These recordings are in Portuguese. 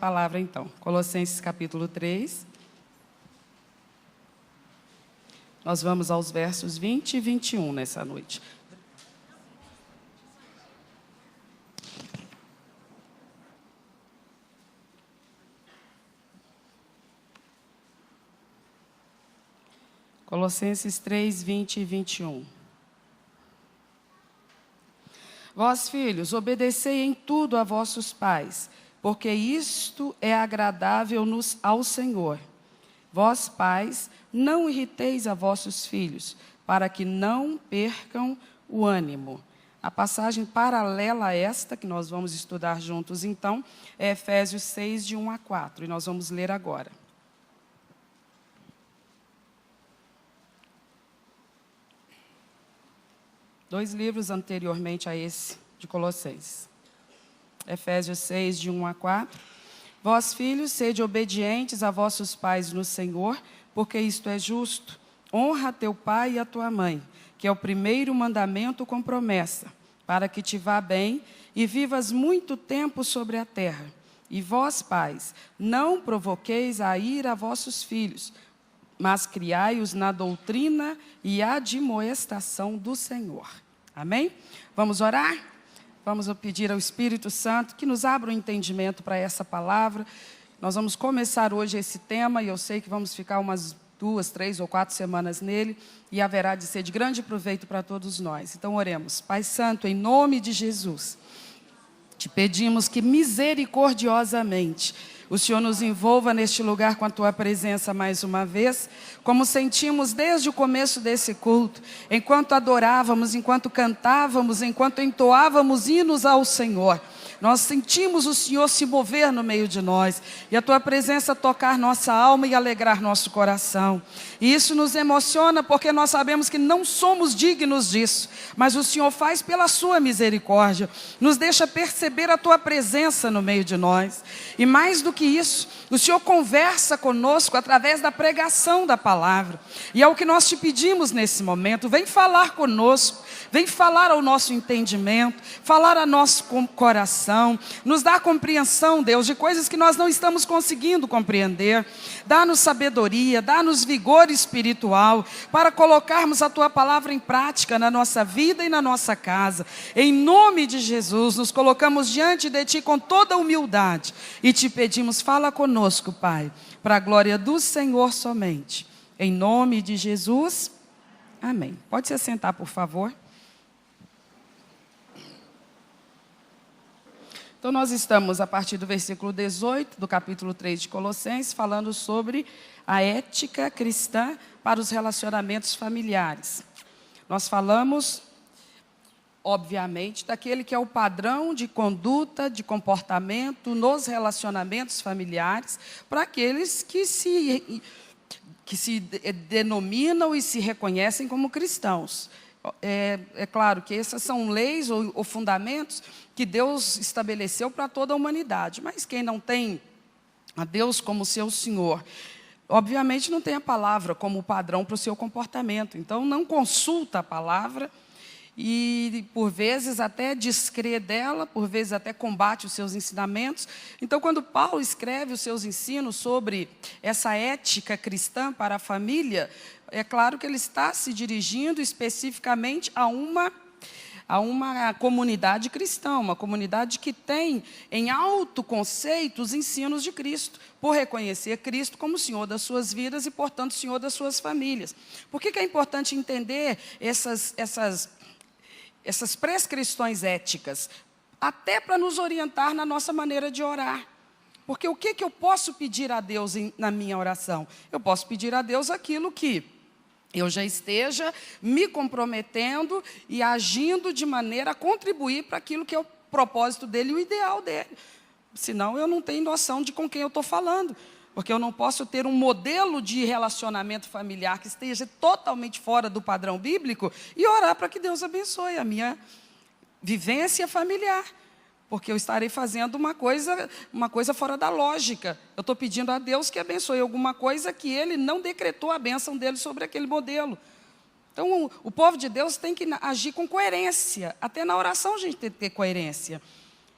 palavra então. Colossenses capítulo 3. Nós vamos aos versos 20 e 21 nessa noite. Colossenses 3, 20 e 21. Vós, filhos, obedecei em tudo a vossos pais, porque isto é agradável ao Senhor. Vós, pais, não irriteis a vossos filhos, para que não percam o ânimo. A passagem paralela a esta, que nós vamos estudar juntos então, é Efésios 6, de 1 a 4, e nós vamos ler agora. Dois livros anteriormente a esse de Colossenses. Efésios 6, de 1 a 4. Vós, filhos, sede obedientes a vossos pais no Senhor, porque isto é justo. Honra teu pai e a tua mãe, que é o primeiro mandamento com promessa, para que te vá bem e vivas muito tempo sobre a terra. E vós, pais, não provoqueis a ira a vossos filhos, mas criai-os na doutrina e admoestação do Senhor. Amém? Vamos orar? Vamos pedir ao Espírito Santo que nos abra o entendimento para essa palavra. Nós vamos começar hoje esse tema e eu sei que vamos ficar umas 2, 3 ou 4 semanas nele e haverá de ser de grande proveito para todos nós. Então oremos. Pai Santo, em nome de Jesus, te pedimos que misericordiosamente o Senhor nos envolva neste lugar com a Tua presença mais uma vez, como sentimos desde o começo desse culto, enquanto adorávamos, enquanto cantávamos, enquanto entoávamos hinos ao Senhor. Nós sentimos o Senhor se mover no meio de nós e a Tua presença tocar nossa alma e alegrar nosso coração. E isso nos emociona porque nós sabemos que não somos dignos disso, mas o Senhor faz pela Sua misericórdia, nos deixa perceber a Tua presença no meio de nós. E mais do que isso, o Senhor conversa conosco através da pregação da palavra. E é o que nós te pedimos nesse momento. Vem falar conosco, vem falar ao nosso entendimento, falar ao nosso coração, nos dá compreensão, Deus, de coisas que nós não estamos conseguindo compreender. Dá-nos sabedoria, dá-nos vigor espiritual para colocarmos a Tua palavra em prática na nossa vida e na nossa casa. Em nome de Jesus, nos colocamos diante de Ti com toda humildade e te pedimos, fala conosco, Pai, para a glória do Senhor somente. Em nome de Jesus, amém. Pode se assentar, por favor. Então, nós estamos, a partir do versículo 18, do capítulo 3 de Colossenses, falando sobre a ética cristã para os relacionamentos familiares. Nós falamos, obviamente, daquele que é o padrão de conduta, de comportamento nos relacionamentos familiares, para aqueles que se denominam e se reconhecem como cristãos. É claro que essas são leis ou fundamentos que Deus estabeleceu para toda a humanidade. Mas quem não tem a Deus como seu Senhor, obviamente não tem a palavra como padrão para o seu comportamento. Então não consulta a palavra e por vezes até descrê dela, por vezes até combate os seus ensinamentos. Então quando Paulo escreve os seus ensinos sobre essa ética cristã para a família, é claro que ele está se dirigindo especificamente a uma comunidade cristã, uma comunidade que tem em alto conceito os ensinos de Cristo, por reconhecer Cristo como Senhor das suas vidas e, portanto, Senhor das suas famílias. Por que é importante entender essas prescrições éticas? Até para nos orientar na nossa maneira de orar. Porque o que eu posso pedir a Deus na minha oração? Eu posso pedir a Deus aquilo que eu já esteja me comprometendo e agindo de maneira a contribuir para aquilo que é o propósito dele e o ideal dele. Senão eu não tenho noção de com quem eu estou falando. Porque eu não posso ter um modelo de relacionamento familiar que esteja totalmente fora do padrão bíblico e orar para que Deus abençoe a minha vivência familiar. Porque eu estarei fazendo uma coisa fora da lógica. Eu estou pedindo a Deus que abençoe alguma coisa que Ele não decretou a bênção dele sobre aquele modelo. Então, o povo de Deus tem que agir com coerência. Até na oração a gente tem que ter coerência.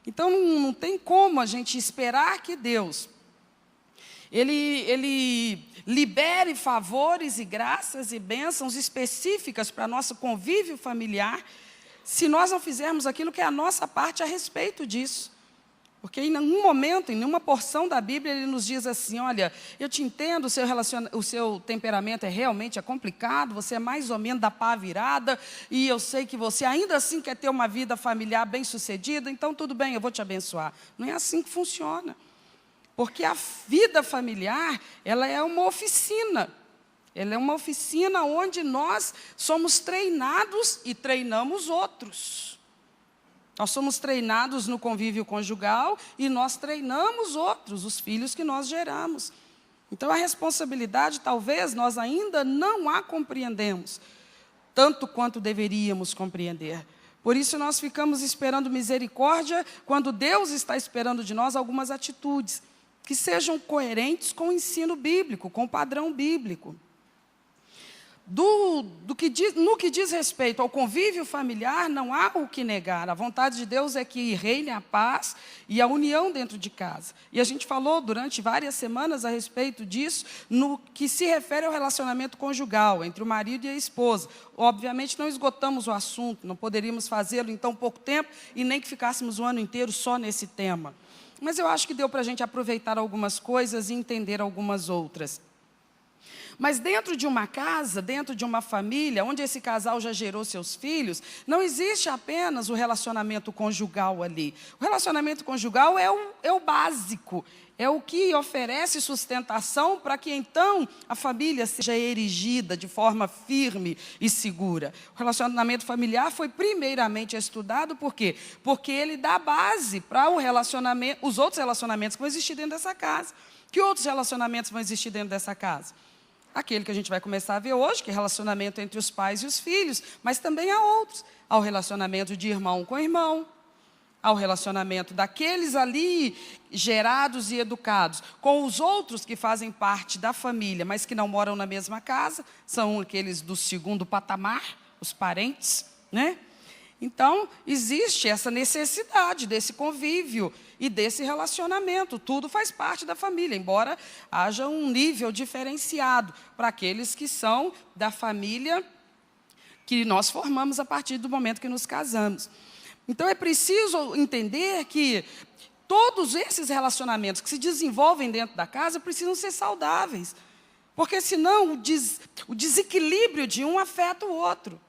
Então, não tem como a gente esperar que Deus, Ele libere favores e graças e bênçãos específicas para nosso convívio familiar, se nós não fizermos aquilo que é a nossa parte a respeito disso. Porque em nenhum momento, em nenhuma porção da Bíblia, ele nos diz assim, olha, eu te entendo, o seu temperamento é complicado, você é mais ou menos da pá virada, e eu sei que você ainda assim quer ter uma vida familiar bem-sucedida, então tudo bem, eu vou te abençoar. Não é assim que funciona. Porque a vida familiar, ela é uma oficina. Ela é uma oficina onde nós somos treinados e treinamos outros. Nós somos treinados no convívio conjugal e nós treinamos outros, os filhos que nós geramos. Então, a responsabilidade, talvez, nós ainda não a compreendemos, tanto quanto deveríamos compreender. Por isso, nós ficamos esperando misericórdia, quando Deus está esperando de nós algumas atitudes que sejam coerentes com o ensino bíblico, com o padrão bíblico. No que diz respeito ao convívio familiar, não há o que negar. A vontade de Deus é que reine a paz e a união dentro de casa. E a gente falou durante várias semanas a respeito disso, no que se refere ao relacionamento conjugal, entre o marido e a esposa. Obviamente, não esgotamos o assunto, não poderíamos fazê-lo em tão pouco tempo, e nem que ficássemos o ano inteiro só nesse tema. Mas eu acho que deu para a gente aproveitar algumas coisas e entender algumas outras. Mas dentro de uma casa, dentro de uma família, onde esse casal já gerou seus filhos, não existe apenas o relacionamento conjugal ali. O relacionamento conjugal é o básico, é o que oferece sustentação para que então a família seja erigida de forma firme e segura. O relacionamento familiar foi primeiramente estudado por quê? Porque ele dá base para os outros relacionamentos que vão existir dentro dessa casa. Que outros relacionamentos vão existir dentro dessa casa? Aquele que a gente vai começar a ver hoje, que é relacionamento entre os pais e os filhos, mas também há outros. Há o relacionamento de irmão com irmão, há o relacionamento daqueles ali gerados e educados com os outros que fazem parte da família, mas que não moram na mesma casa, são aqueles do segundo patamar, os parentes, né? Então, existe essa necessidade desse convívio e desse relacionamento. Tudo faz parte da família, embora haja um nível diferenciado para aqueles que são da família que nós formamos a partir do momento que nos casamos. Então, é preciso entender que todos esses relacionamentos que se desenvolvem dentro da casa precisam ser saudáveis, porque senão o desequilíbrio de um afeta o outro.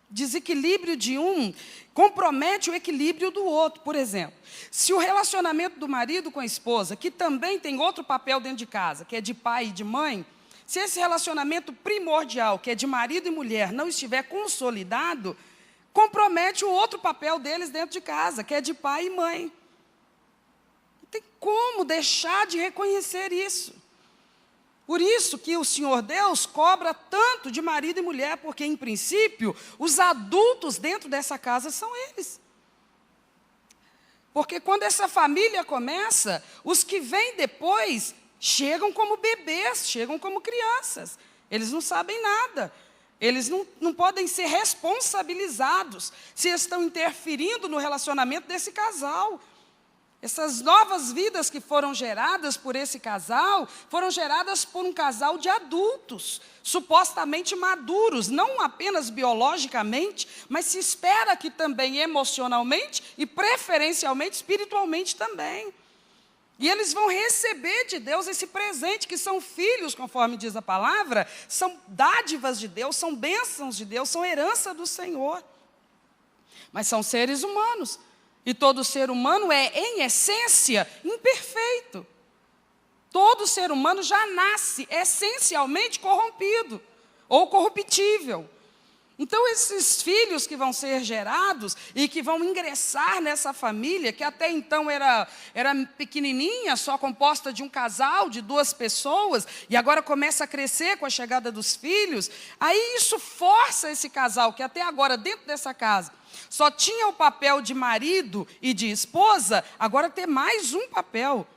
Desequilíbrio de um compromete o equilíbrio do outro. Por exemplo, se o relacionamento do marido com a esposa, que também tem outro papel dentro de casa, que é de pai e de mãe, se esse relacionamento primordial, que é de marido e mulher, não estiver consolidado, compromete o outro papel deles dentro de casa, que é de pai e mãe. Não tem como deixar de reconhecer isso. Por isso que o Senhor Deus cobra tanto de marido e mulher, porque, em princípio, os adultos dentro dessa casa são eles. Porque quando essa família começa, os que vêm depois chegam como bebês, chegam como crianças. Eles não sabem nada. Eles não podem ser responsabilizados se estão interferindo no relacionamento desse casal. Essas novas vidas que foram geradas por esse casal, foram geradas por um casal de adultos, supostamente maduros, não apenas biologicamente, mas se espera que também emocionalmente e preferencialmente espiritualmente também. E eles vão receber de Deus esse presente, que são filhos, conforme diz a palavra, são dádivas de Deus, são bênçãos de Deus, são herança do Senhor. Mas são seres humanos. E todo ser humano é, em essência, imperfeito. Todo ser humano já nasce essencialmente corrompido ou corruptível. Então, esses filhos que vão ser gerados e que vão ingressar nessa família, que até então era pequenininha, só composta de um casal, de 2 pessoas, e agora começa a crescer com a chegada dos filhos, aí isso força esse casal, que até agora, dentro dessa casa, só tinha o papel de marido e de esposa, agora ter mais um papel,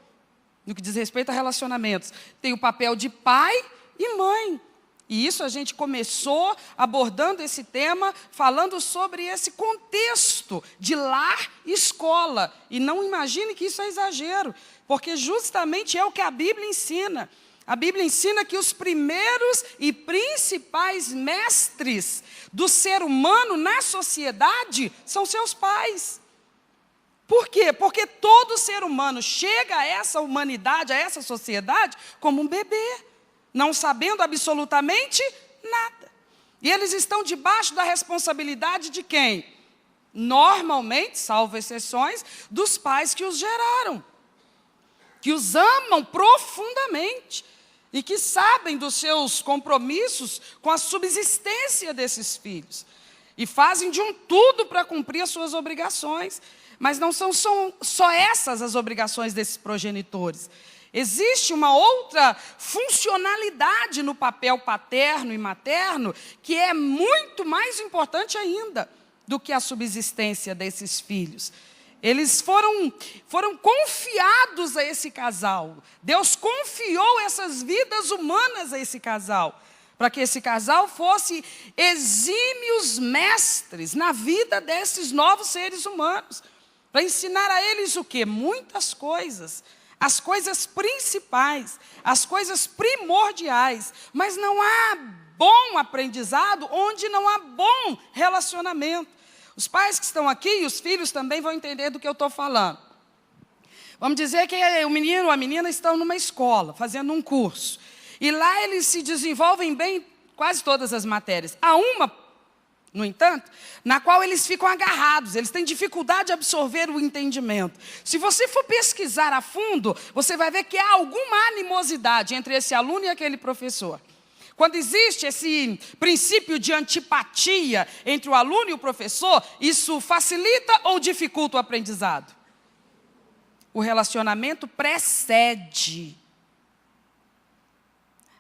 no que diz respeito a relacionamentos. Tem o papel de pai e mãe. E isso a gente começou abordando esse tema, falando sobre esse contexto de lar e escola. E não imagine que isso é exagero, porque justamente é o que a Bíblia ensina. A Bíblia ensina que os primeiros e principais mestres do ser humano na sociedade são seus pais. Por quê? Porque todo ser humano chega a essa humanidade, a essa sociedade, como um bebê, não sabendo absolutamente nada. E eles estão debaixo da responsabilidade de quem? Normalmente, salvo exceções, dos pais que os geraram, que os amam profundamente e que sabem dos seus compromissos com a subsistência desses filhos. E fazem de um tudo para cumprir as suas obrigações. Mas não são só essas as obrigações desses progenitores. Existe uma outra funcionalidade no papel paterno e materno que é muito mais importante ainda do que a subsistência desses filhos. Eles foram confiados a esse casal. Deus confiou essas vidas humanas a esse casal, para que esse casal fosse exímios mestres na vida desses novos seres humanos, para ensinar a eles o quê? Muitas coisas. As coisas principais, as coisas primordiais, mas não há bom aprendizado onde não há bom relacionamento. Os pais que estão aqui e os filhos também vão entender do que eu estou falando. Vamos dizer que o menino ou a menina estão numa escola, fazendo um curso. E lá eles se desenvolvem bem em quase todas as matérias. Há uma, no entanto, na qual eles ficam agarrados, eles têm dificuldade de absorver o entendimento. Se você for pesquisar a fundo, você vai ver que há alguma animosidade entre esse aluno e aquele professor. Quando existe esse princípio de antipatia entre o aluno e o professor, isso facilita ou dificulta o aprendizado? O relacionamento precede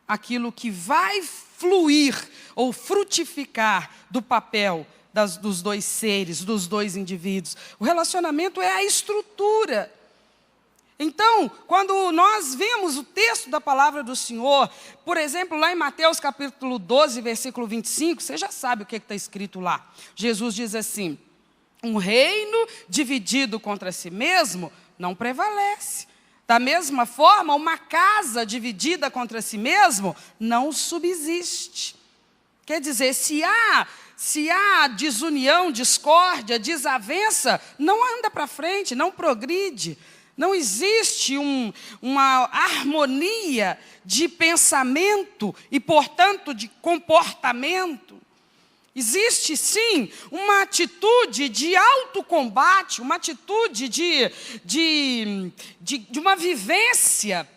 aquilo que vai fluir ou frutificar do papel dos dois seres, dos dois indivíduos. O relacionamento é a estrutura. Então, quando nós vemos o texto da palavra do Senhor, por exemplo, lá em Mateus capítulo 12, versículo 25, você já sabe o que está escrito lá. Jesus diz assim: um reino dividido contra si mesmo não prevalece. Da mesma forma, uma casa dividida contra si mesmo não subsiste. Quer dizer, se há desunião, discórdia, desavença, não anda para frente, não progride. Não existe uma harmonia de pensamento e, portanto, de comportamento. Existe, sim, uma atitude de autocombate, uma atitude de uma vivência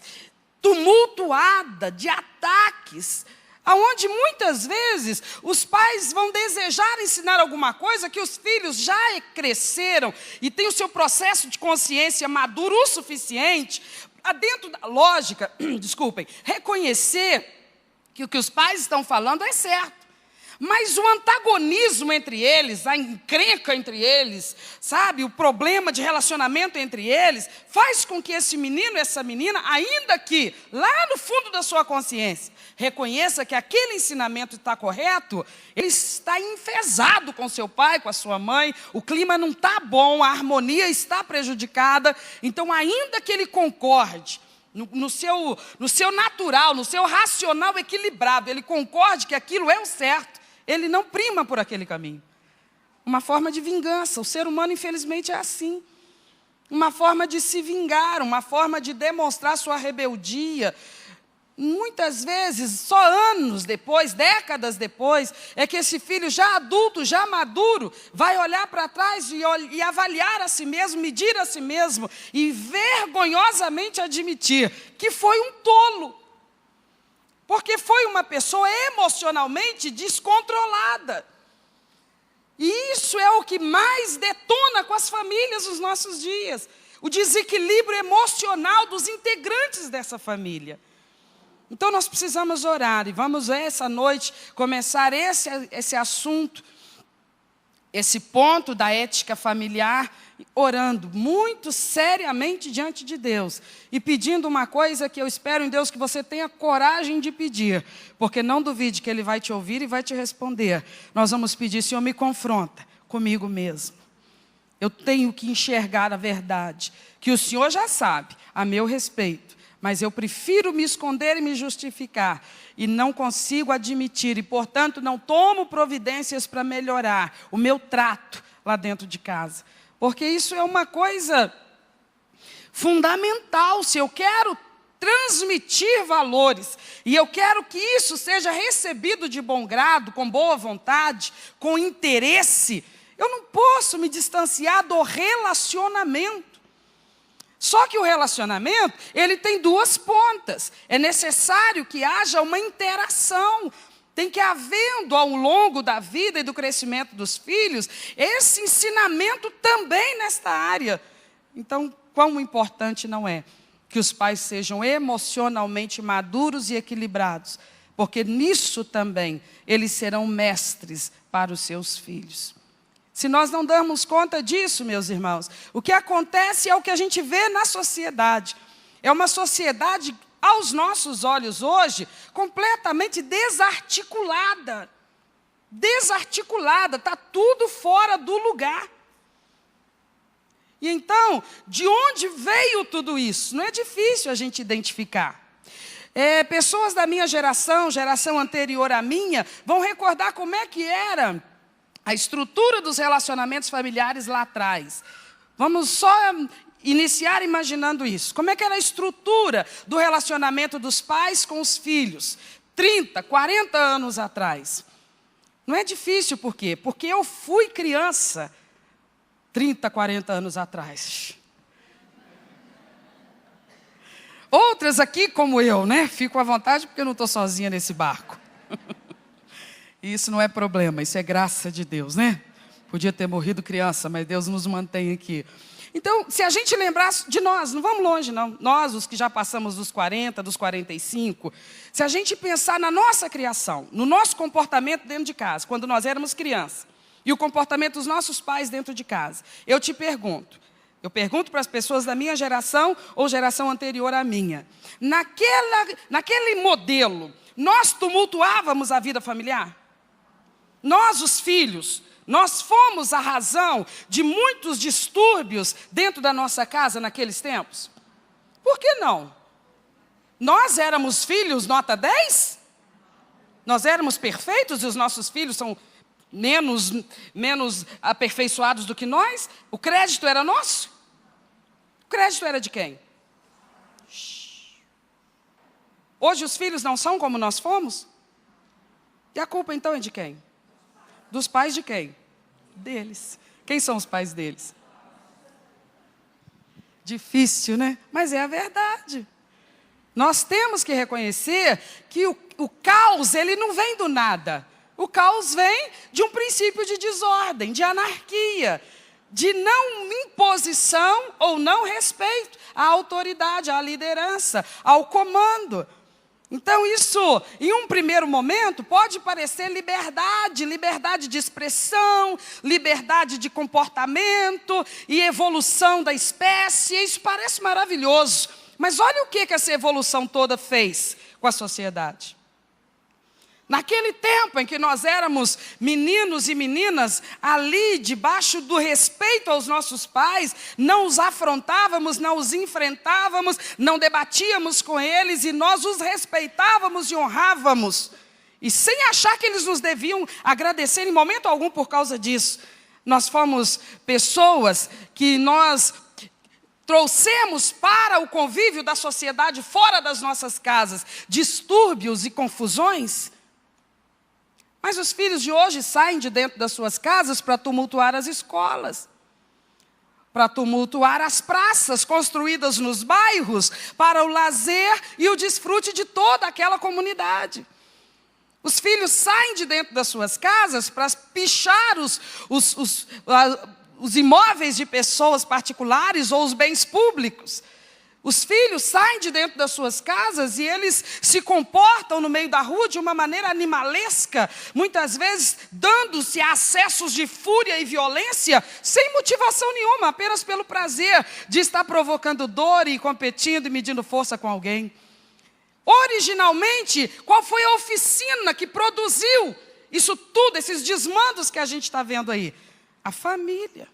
tumultuada, de ataques, aonde muitas vezes os pais vão desejar ensinar alguma coisa que os filhos já cresceram e têm o seu processo de consciência maduro o suficiente para, dentro da lógica, reconhecer que o que os pais estão falando é certo. Mas o antagonismo entre eles, a encrenca entre eles, sabe, o problema de relacionamento entre eles, faz com que esse menino e essa menina, ainda que lá no fundo da sua consciência, reconheça que aquele ensinamento está correto, ele está enfesado com seu pai, com a sua mãe, o clima não está bom, a harmonia está prejudicada. Então, ainda que ele concorde, no seu natural, no seu racional equilibrado, ele concorde que aquilo é o certo, ele não prima por aquele caminho. Uma forma de vingança. O ser humano, infelizmente, é assim. Uma forma de se vingar, uma forma de demonstrar sua rebeldia. Muitas vezes, só anos depois, décadas depois, é que esse filho já adulto, já maduro, vai olhar para trás e avaliar a si mesmo, medir a si mesmo e vergonhosamente admitir que foi um tolo. Porque foi uma pessoa emocionalmente descontrolada. E isso é o que mais detona com as famílias nos nossos dias. O desequilíbrio emocional dos integrantes dessa família. Então nós precisamos orar e vamos essa noite começar esse assunto, esse ponto da ética familiar orando muito seriamente diante de Deus e pedindo uma coisa que eu espero em Deus que você tenha coragem de pedir, porque não duvide que Ele vai te ouvir e vai te responder. Nós vamos pedir: Senhor, me confronta comigo mesmo. Eu tenho que enxergar a verdade, que o Senhor já sabe a meu respeito, mas eu prefiro me esconder e me justificar, e não consigo admitir, e portanto não tomo providências para melhorar o meu trato lá dentro de casa. Porque isso é uma coisa fundamental. Se eu quero transmitir valores, e eu quero que isso seja recebido de bom grado, com boa vontade, com interesse, eu não posso me distanciar do relacionamento. Só que o relacionamento, ele tem duas pontas. É necessário que haja uma interação. Tem que havendo ao longo da vida e do crescimento dos filhos, esse ensinamento também nesta área. Então, quão importante não é que os pais sejam emocionalmente maduros e equilibrados, porque nisso também eles serão mestres para os seus filhos. Se nós não damos conta disso, meus irmãos, o que acontece é o que a gente vê na sociedade. É uma sociedade, aos nossos olhos hoje, completamente desarticulada. Desarticulada, está tudo fora do lugar. E então, de onde veio tudo isso? Não é difícil a gente identificar. Pessoas da minha geração anterior à minha, vão recordar como é que era a estrutura dos relacionamentos familiares lá atrás. Vamos só iniciar imaginando isso. Como é que era a estrutura do relacionamento dos pais com os filhos? 30, 40 anos atrás. Não é difícil, por quê? Porque eu fui criança 30, 40 anos atrás. Outras aqui, como eu, né? Fico à vontade porque eu não estou sozinha nesse barco. E isso não é problema, isso é graça de Deus, né? Podia ter morrido criança, mas Deus nos mantém aqui. Então, se a gente lembrar de nós, não vamos longe não, nós os que já passamos dos 40, dos 45, se a gente pensar na nossa criação, no nosso comportamento dentro de casa, quando nós éramos crianças, e o comportamento dos nossos pais dentro de casa, eu pergunto para as pessoas da minha geração ou geração anterior à minha, naquele modelo, nós tumultuávamos a vida familiar? Nós, os filhos, nós fomos a razão de muitos distúrbios dentro da nossa casa naqueles tempos? Por que não? Nós éramos filhos nota 10? Nós éramos perfeitos e os nossos filhos são menos aperfeiçoados do que nós? O crédito era nosso? O crédito era de quem? Hoje os filhos não são como nós fomos? E a culpa então é de quem? Dos pais de quem? Deles. Quem são os pais deles? Difícil, né? Mas é a verdade. Nós temos que reconhecer que o caos, ele não vem do nada. O caos vem de um princípio de desordem, de anarquia, de não imposição ou não respeito à autoridade, à liderança, ao comando. Então isso, em um primeiro momento, pode parecer liberdade de expressão, liberdade de comportamento e evolução da espécie. Isso parece maravilhoso, mas olha o que essa evolução toda fez com a sociedade. Naquele tempo em que nós éramos meninos e meninas, ali debaixo do respeito aos nossos pais, não os afrontávamos, não os enfrentávamos, não debatíamos com eles e nós os respeitávamos e honrávamos. E sem achar que eles nos deviam agradecer em momento algum por causa disso. Nós fomos pessoas que nós trouxemos para o convívio da sociedade fora das nossas casas distúrbios e confusões. Mas os filhos de hoje saem de dentro das suas casas para tumultuar as escolas, para tumultuar as praças construídas nos bairros, para o lazer e o desfrute de toda aquela comunidade. Os filhos saem de dentro das suas casas para pichar os imóveis de pessoas particulares ou os bens públicos. Os filhos saem de dentro das suas casas e eles se comportam no meio da rua de uma maneira animalesca, muitas vezes dando-se a acessos de fúria e violência, sem motivação nenhuma, apenas pelo prazer de estar provocando dor e competindo e medindo força com alguém. Originalmente, qual foi a oficina que produziu isso tudo, esses desmandos que a gente está vendo aí? A família.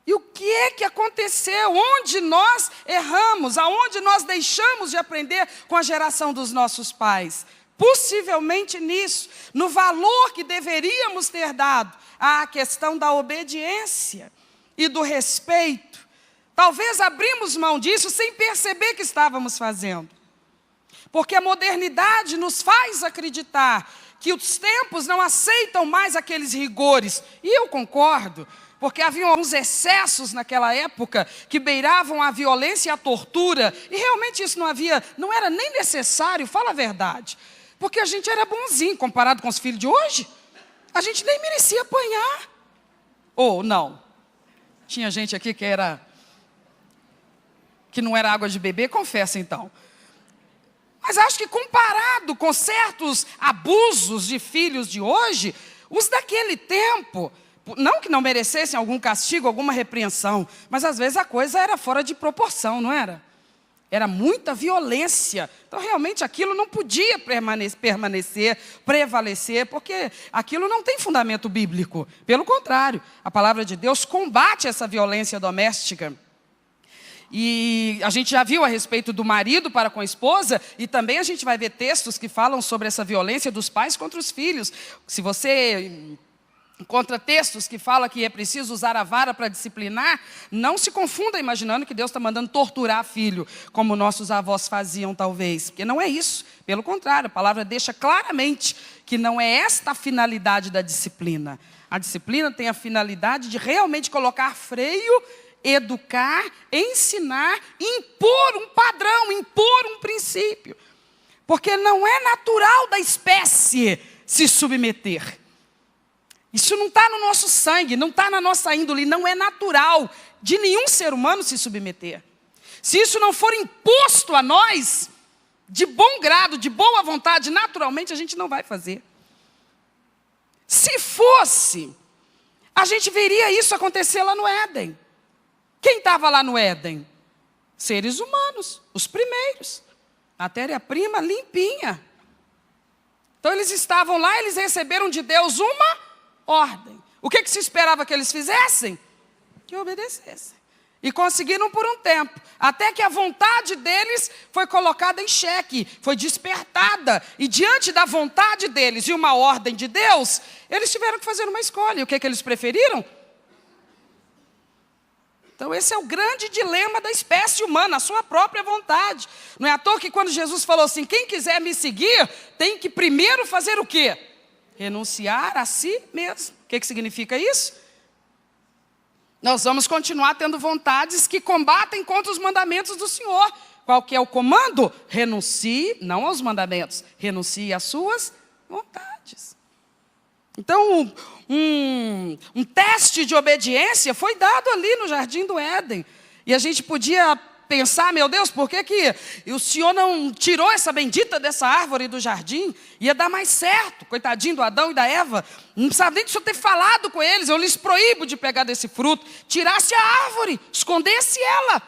E o que aconteceu? Onde nós erramos? Aonde nós deixamos de aprender com a geração dos nossos pais? Possivelmente nisso, no valor que deveríamos ter dado à questão da obediência e do respeito. Talvez abrimos mão disso sem perceber que estávamos fazendo. Porque a modernidade nos faz acreditar que os tempos não aceitam mais aqueles rigores. E eu concordo. Porque havia alguns excessos naquela época que beiravam a violência e a tortura. E realmente isso não era nem necessário, fala a verdade. Porque a gente era bonzinho comparado com os filhos de hoje. A gente nem merecia apanhar. Ou não. Tinha gente aqui que não era água de beber, confessa então. Mas acho que comparado com certos abusos de filhos de hoje, os daquele tempo... Não que não merecessem algum castigo, alguma repreensão, mas às vezes a coisa era fora de proporção, não era? Era muita violência. Então realmente aquilo não podia permanecer, prevalecer, porque aquilo não tem fundamento bíblico. Pelo contrário, a palavra de Deus combate essa violência doméstica. E a gente já viu a respeito do marido para com a esposa, e também a gente vai ver textos que falam sobre essa violência dos pais contra os filhos. Se você... encontra textos que falam que é preciso usar a vara para disciplinar, não se confunda imaginando que Deus está mandando torturar filho, como nossos avós faziam talvez, porque não é isso. Pelo contrário, a palavra deixa claramente que não é esta a finalidade da disciplina. A disciplina tem a finalidade de realmente colocar freio, educar, ensinar, impor um padrão, impor um princípio. Porque não é natural da espécie se submeter. Isso não está no nosso sangue, não está na nossa índole, não é natural de nenhum ser humano se submeter. Se isso não for imposto a nós, de bom grado, de boa vontade, naturalmente a gente não vai fazer. Se fosse, a gente veria isso acontecer lá no Éden. Quem estava lá no Éden? Seres humanos, os primeiros. Matéria-prima limpinha. Então eles estavam lá, eles receberam de Deus uma ordem. O que se esperava que eles fizessem? Que obedecessem. E conseguiram por um tempo, até que a vontade deles foi colocada em xeque, foi despertada. E diante da vontade deles e uma ordem de Deus, eles tiveram que fazer uma escolha. E o que eles preferiram? Então esse é o grande dilema da espécie humana, a sua própria vontade. Não é à toa que quando Jesus falou assim, quem quiser me seguir, tem que primeiro fazer o quê? Renunciar a si mesmo. O que significa isso? Nós vamos continuar tendo vontades que combatem contra os mandamentos do Senhor. Qual que é o comando? Renuncie, não aos mandamentos, renuncie às suas vontades. Então, um teste de obediência foi dado ali no Jardim do Éden. E a gente podia pensar, meu Deus, por que o Senhor não tirou essa bendita dessa árvore do jardim? Ia dar mais certo, coitadinho do Adão e da Eva. Não precisava nem do Senhor ter falado com eles, eu lhes proíbo de pegar desse fruto. Tirasse a árvore, escondesse ela.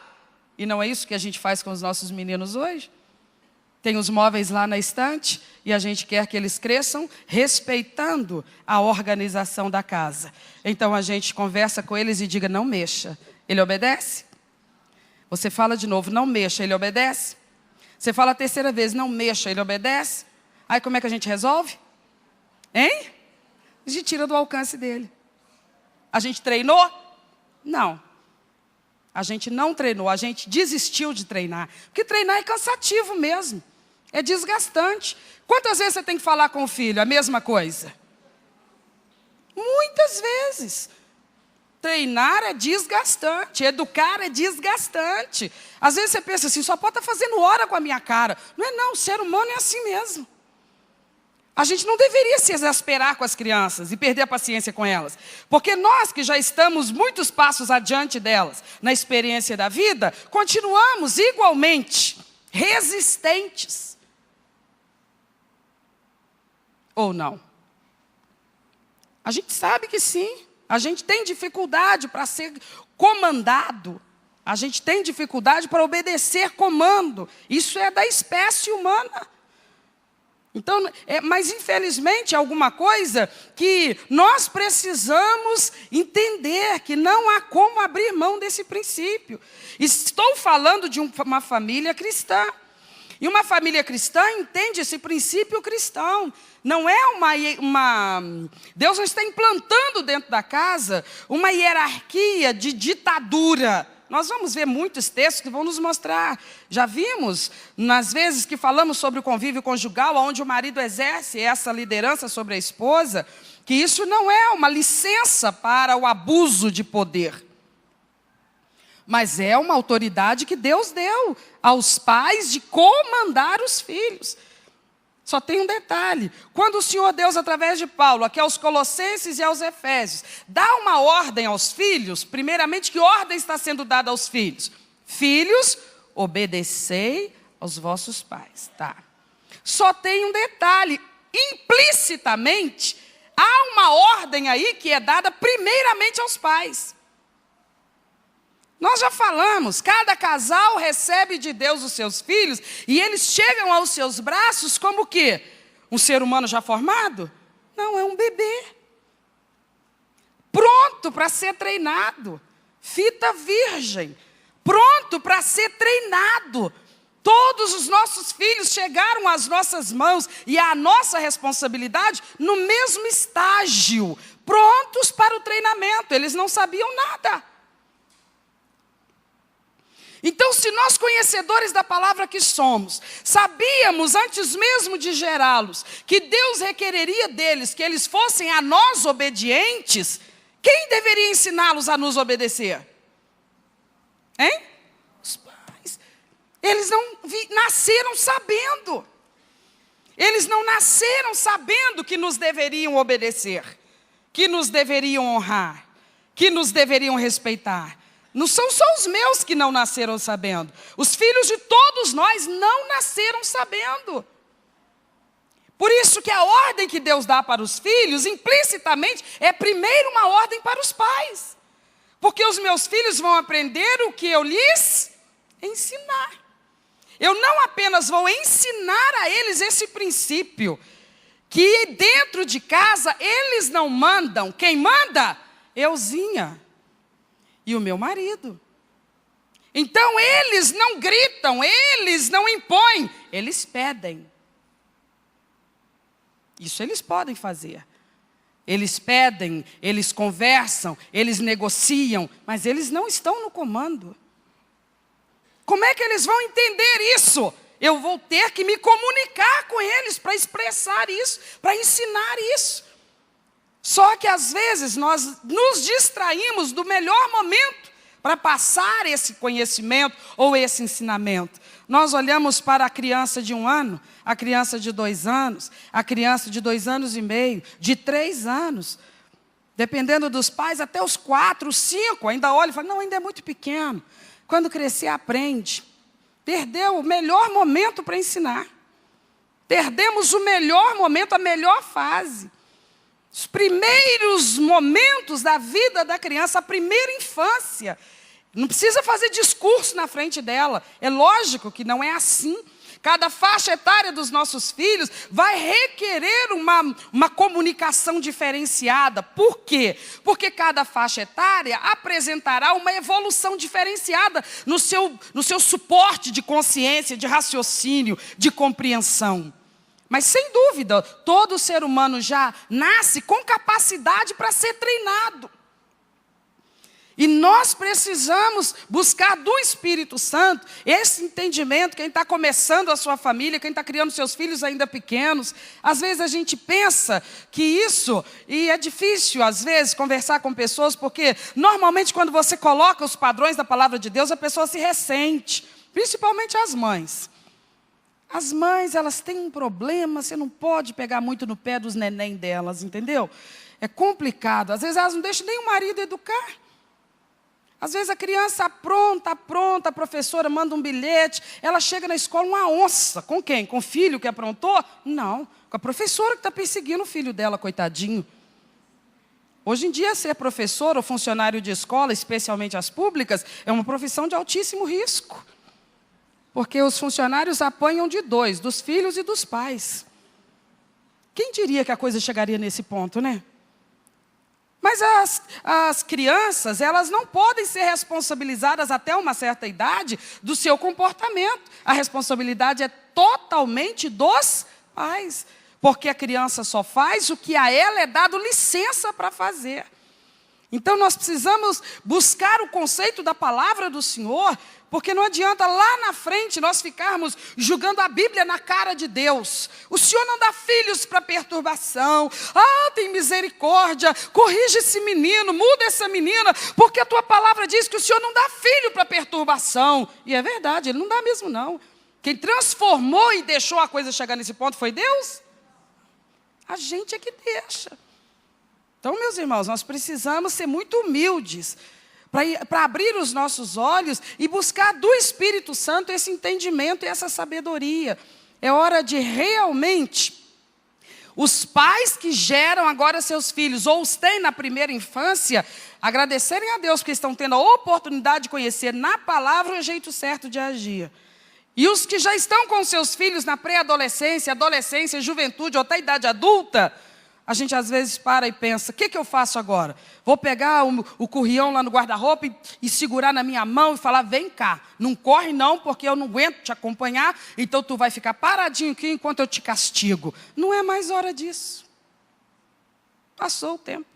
E não é isso que a gente faz com os nossos meninos hoje? Tem os móveis lá na estante e a gente quer que eles cresçam respeitando a organização da casa. Então a gente conversa com eles e diga, não mexa. Ele obedece? Você fala de novo, não mexa, ele obedece? Você fala a terceira vez, não mexa, ele obedece? Aí como é que a gente resolve? Hein? A gente tira do alcance dele. A gente treinou? Não. A gente não treinou, a gente desistiu de treinar. Porque treinar é cansativo mesmo. É desgastante. Quantas vezes você tem que falar com o filho a mesma coisa? Muitas vezes. Treinar é desgastante, educar é desgastante. Às vezes você pensa assim, só pode estar fazendo hora com a minha cara. Não é não, o ser humano é assim mesmo. A gente não deveria se exasperar com as crianças e perder a paciência com elas. Porque nós que já estamos muitos passos adiante delas, na experiência da vida, continuamos igualmente resistentes. Ou não? A gente sabe que sim. A gente tem dificuldade para ser comandado. A gente tem dificuldade para obedecer comando. Isso é da espécie humana. Então, mas infelizmente é alguma coisa que nós precisamos entender, que não há como abrir mão desse princípio. Estou falando de uma família cristã. E uma família cristã entende esse princípio cristão. Não é Deus não está implantando dentro da casa uma hierarquia de ditadura. Nós vamos ver muitos textos que vão nos mostrar. Já vimos, nas vezes que falamos sobre o convívio conjugal, onde o marido exerce essa liderança sobre a esposa, que isso não é uma licença para o abuso de poder. Mas é uma autoridade que Deus deu aos pais de comandar os filhos. Só tem um detalhe. Quando o Senhor Deus, através de Paulo, aqui aos Colossenses e aos Efésios, dá uma ordem aos filhos, primeiramente, que ordem está sendo dada aos filhos? Filhos, obedecei aos vossos pais. Tá. Só tem um detalhe. Implicitamente, há uma ordem aí que é dada primeiramente aos pais. Nós já falamos, cada casal recebe de Deus os seus filhos e eles chegam aos seus braços como o quê? Um ser humano já formado? Não, é um bebê. Pronto para ser treinado. Fita virgem. Pronto para ser treinado. Todos os nossos filhos chegaram às nossas mãos e à nossa responsabilidade no mesmo estágio. Prontos para o treinamento. Eles não sabiam nada. Então, se nós conhecedores da palavra que somos, sabíamos antes mesmo de gerá-los, que Deus requereria deles que eles fossem a nós obedientes, quem deveria ensiná-los a nos obedecer? Hein? Os pais. Eles não nasceram sabendo. Eles não nasceram sabendo que nos deveriam obedecer, que nos deveriam honrar, que nos deveriam respeitar. Não são só os meus que não nasceram sabendo. Os filhos de todos nós não nasceram sabendo. Por isso que a ordem que Deus dá para os filhos, implicitamente, é primeiro uma ordem para os pais. Porque os meus filhos vão aprender o que eu lhes ensinar. Eu não apenas vou ensinar a eles esse princípio, que dentro de casa eles não mandam. Quem manda? Euzinha. E o meu marido. Então eles não gritam, eles não impõem, eles pedem. Isso eles podem fazer. Eles pedem, eles conversam, eles negociam, mas eles não estão no comando. Como é que eles vão entender isso? Eu vou ter que me comunicar com eles para expressar isso, para ensinar isso. Só que às vezes nós nos distraímos do melhor momento para passar esse conhecimento ou esse ensinamento. Nós olhamos para a criança de 1 ano, a criança de 2 anos, a criança de 2 anos e meio, de 3 anos, dependendo dos pais, até os 4, 5, ainda olha e fala, não, ainda é muito pequeno. Quando crescer, aprende. Perdeu o melhor momento para ensinar. Perdemos o melhor momento, a melhor fase. Os primeiros momentos da vida da criança, a primeira infância. Não precisa fazer discurso na frente dela. É lógico que não é assim. Cada faixa etária dos nossos filhos vai requerer uma comunicação diferenciada. Por quê? Porque cada faixa etária apresentará uma evolução diferenciada no seu suporte de consciência, de raciocínio, de compreensão. Mas, sem dúvida, todo ser humano já nasce com capacidade para ser treinado. E nós precisamos buscar do Espírito Santo esse entendimento. Quem está começando a sua família, quem está criando seus filhos ainda pequenos, às vezes a gente pensa que isso, e é difícil às vezes conversar com pessoas, porque normalmente quando você coloca os padrões da palavra de Deus, a pessoa se ressente, principalmente as mães. As mães, elas têm um problema, você não pode pegar muito no pé dos neném delas, entendeu? É complicado. Às vezes elas não deixam nem o marido educar. Às vezes a criança apronta, a professora manda um bilhete, ela chega na escola uma onça. Com quem? Com o filho que aprontou? Não, com a professora que está perseguindo o filho dela, coitadinho. Hoje em dia, ser professor ou funcionário de escola, especialmente as públicas, é uma profissão de altíssimo risco. Porque os funcionários apanham de dois, dos filhos e dos pais. Quem diria que a coisa chegaria nesse ponto, né? Mas as crianças, elas não podem ser responsabilizadas até uma certa idade do seu comportamento. A responsabilidade é totalmente dos pais. Porque a criança só faz o que a ela é dado licença para fazer. Então nós precisamos buscar o conceito da palavra do Senhor, porque não adianta lá na frente nós ficarmos julgando a Bíblia na cara de Deus. O Senhor não dá filhos para perturbação. Tem misericórdia, corrige esse menino, muda essa menina, porque a tua palavra diz que o Senhor não dá filho para perturbação. E é verdade, Ele não dá mesmo não. Quem transformou e deixou a coisa chegar nesse ponto foi Deus. A gente é que deixa. Então, meus irmãos, nós precisamos ser muito humildes para abrir os nossos olhos e buscar do Espírito Santo esse entendimento e essa sabedoria. É hora de realmente os pais que geram agora seus filhos, ou os têm na primeira infância, agradecerem a Deus porque estão tendo a oportunidade de conhecer na palavra o jeito certo de agir. E os que já estão com seus filhos na pré-adolescência, adolescência, juventude ou até idade adulta, a gente às vezes para e pensa, o que eu faço agora? Vou pegar o currião lá no guarda-roupa e segurar na minha mão e falar, vem cá, não corre não, porque eu não aguento te acompanhar, então tu vai ficar paradinho aqui enquanto eu te castigo. Não é mais hora disso. Passou o tempo.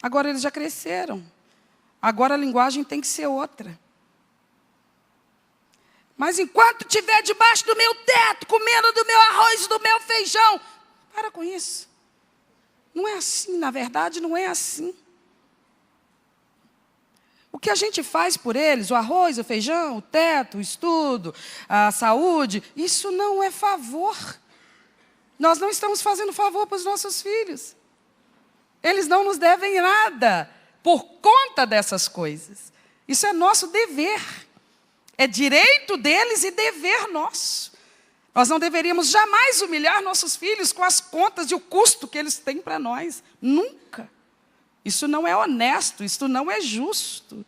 Agora eles já cresceram. Agora a linguagem tem que ser outra. Mas enquanto estiver debaixo do meu teto, comendo do meu arroz, do meu feijão, para com isso. Não é assim, na verdade, não é assim. O que a gente faz por eles, o arroz, o feijão, o teto, o estudo, a saúde, isso não é favor. Nós não estamos fazendo favor para os nossos filhos. Eles não nos devem nada por conta dessas coisas. Isso é nosso dever. É direito deles e dever nosso. Nós não deveríamos jamais humilhar nossos filhos com as contas e o custo que eles têm para nós. Nunca. Isso não é honesto, isso não é justo.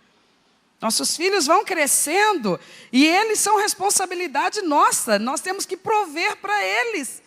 Nossos filhos vão crescendo e eles são responsabilidade nossa. Nós temos que prover para eles.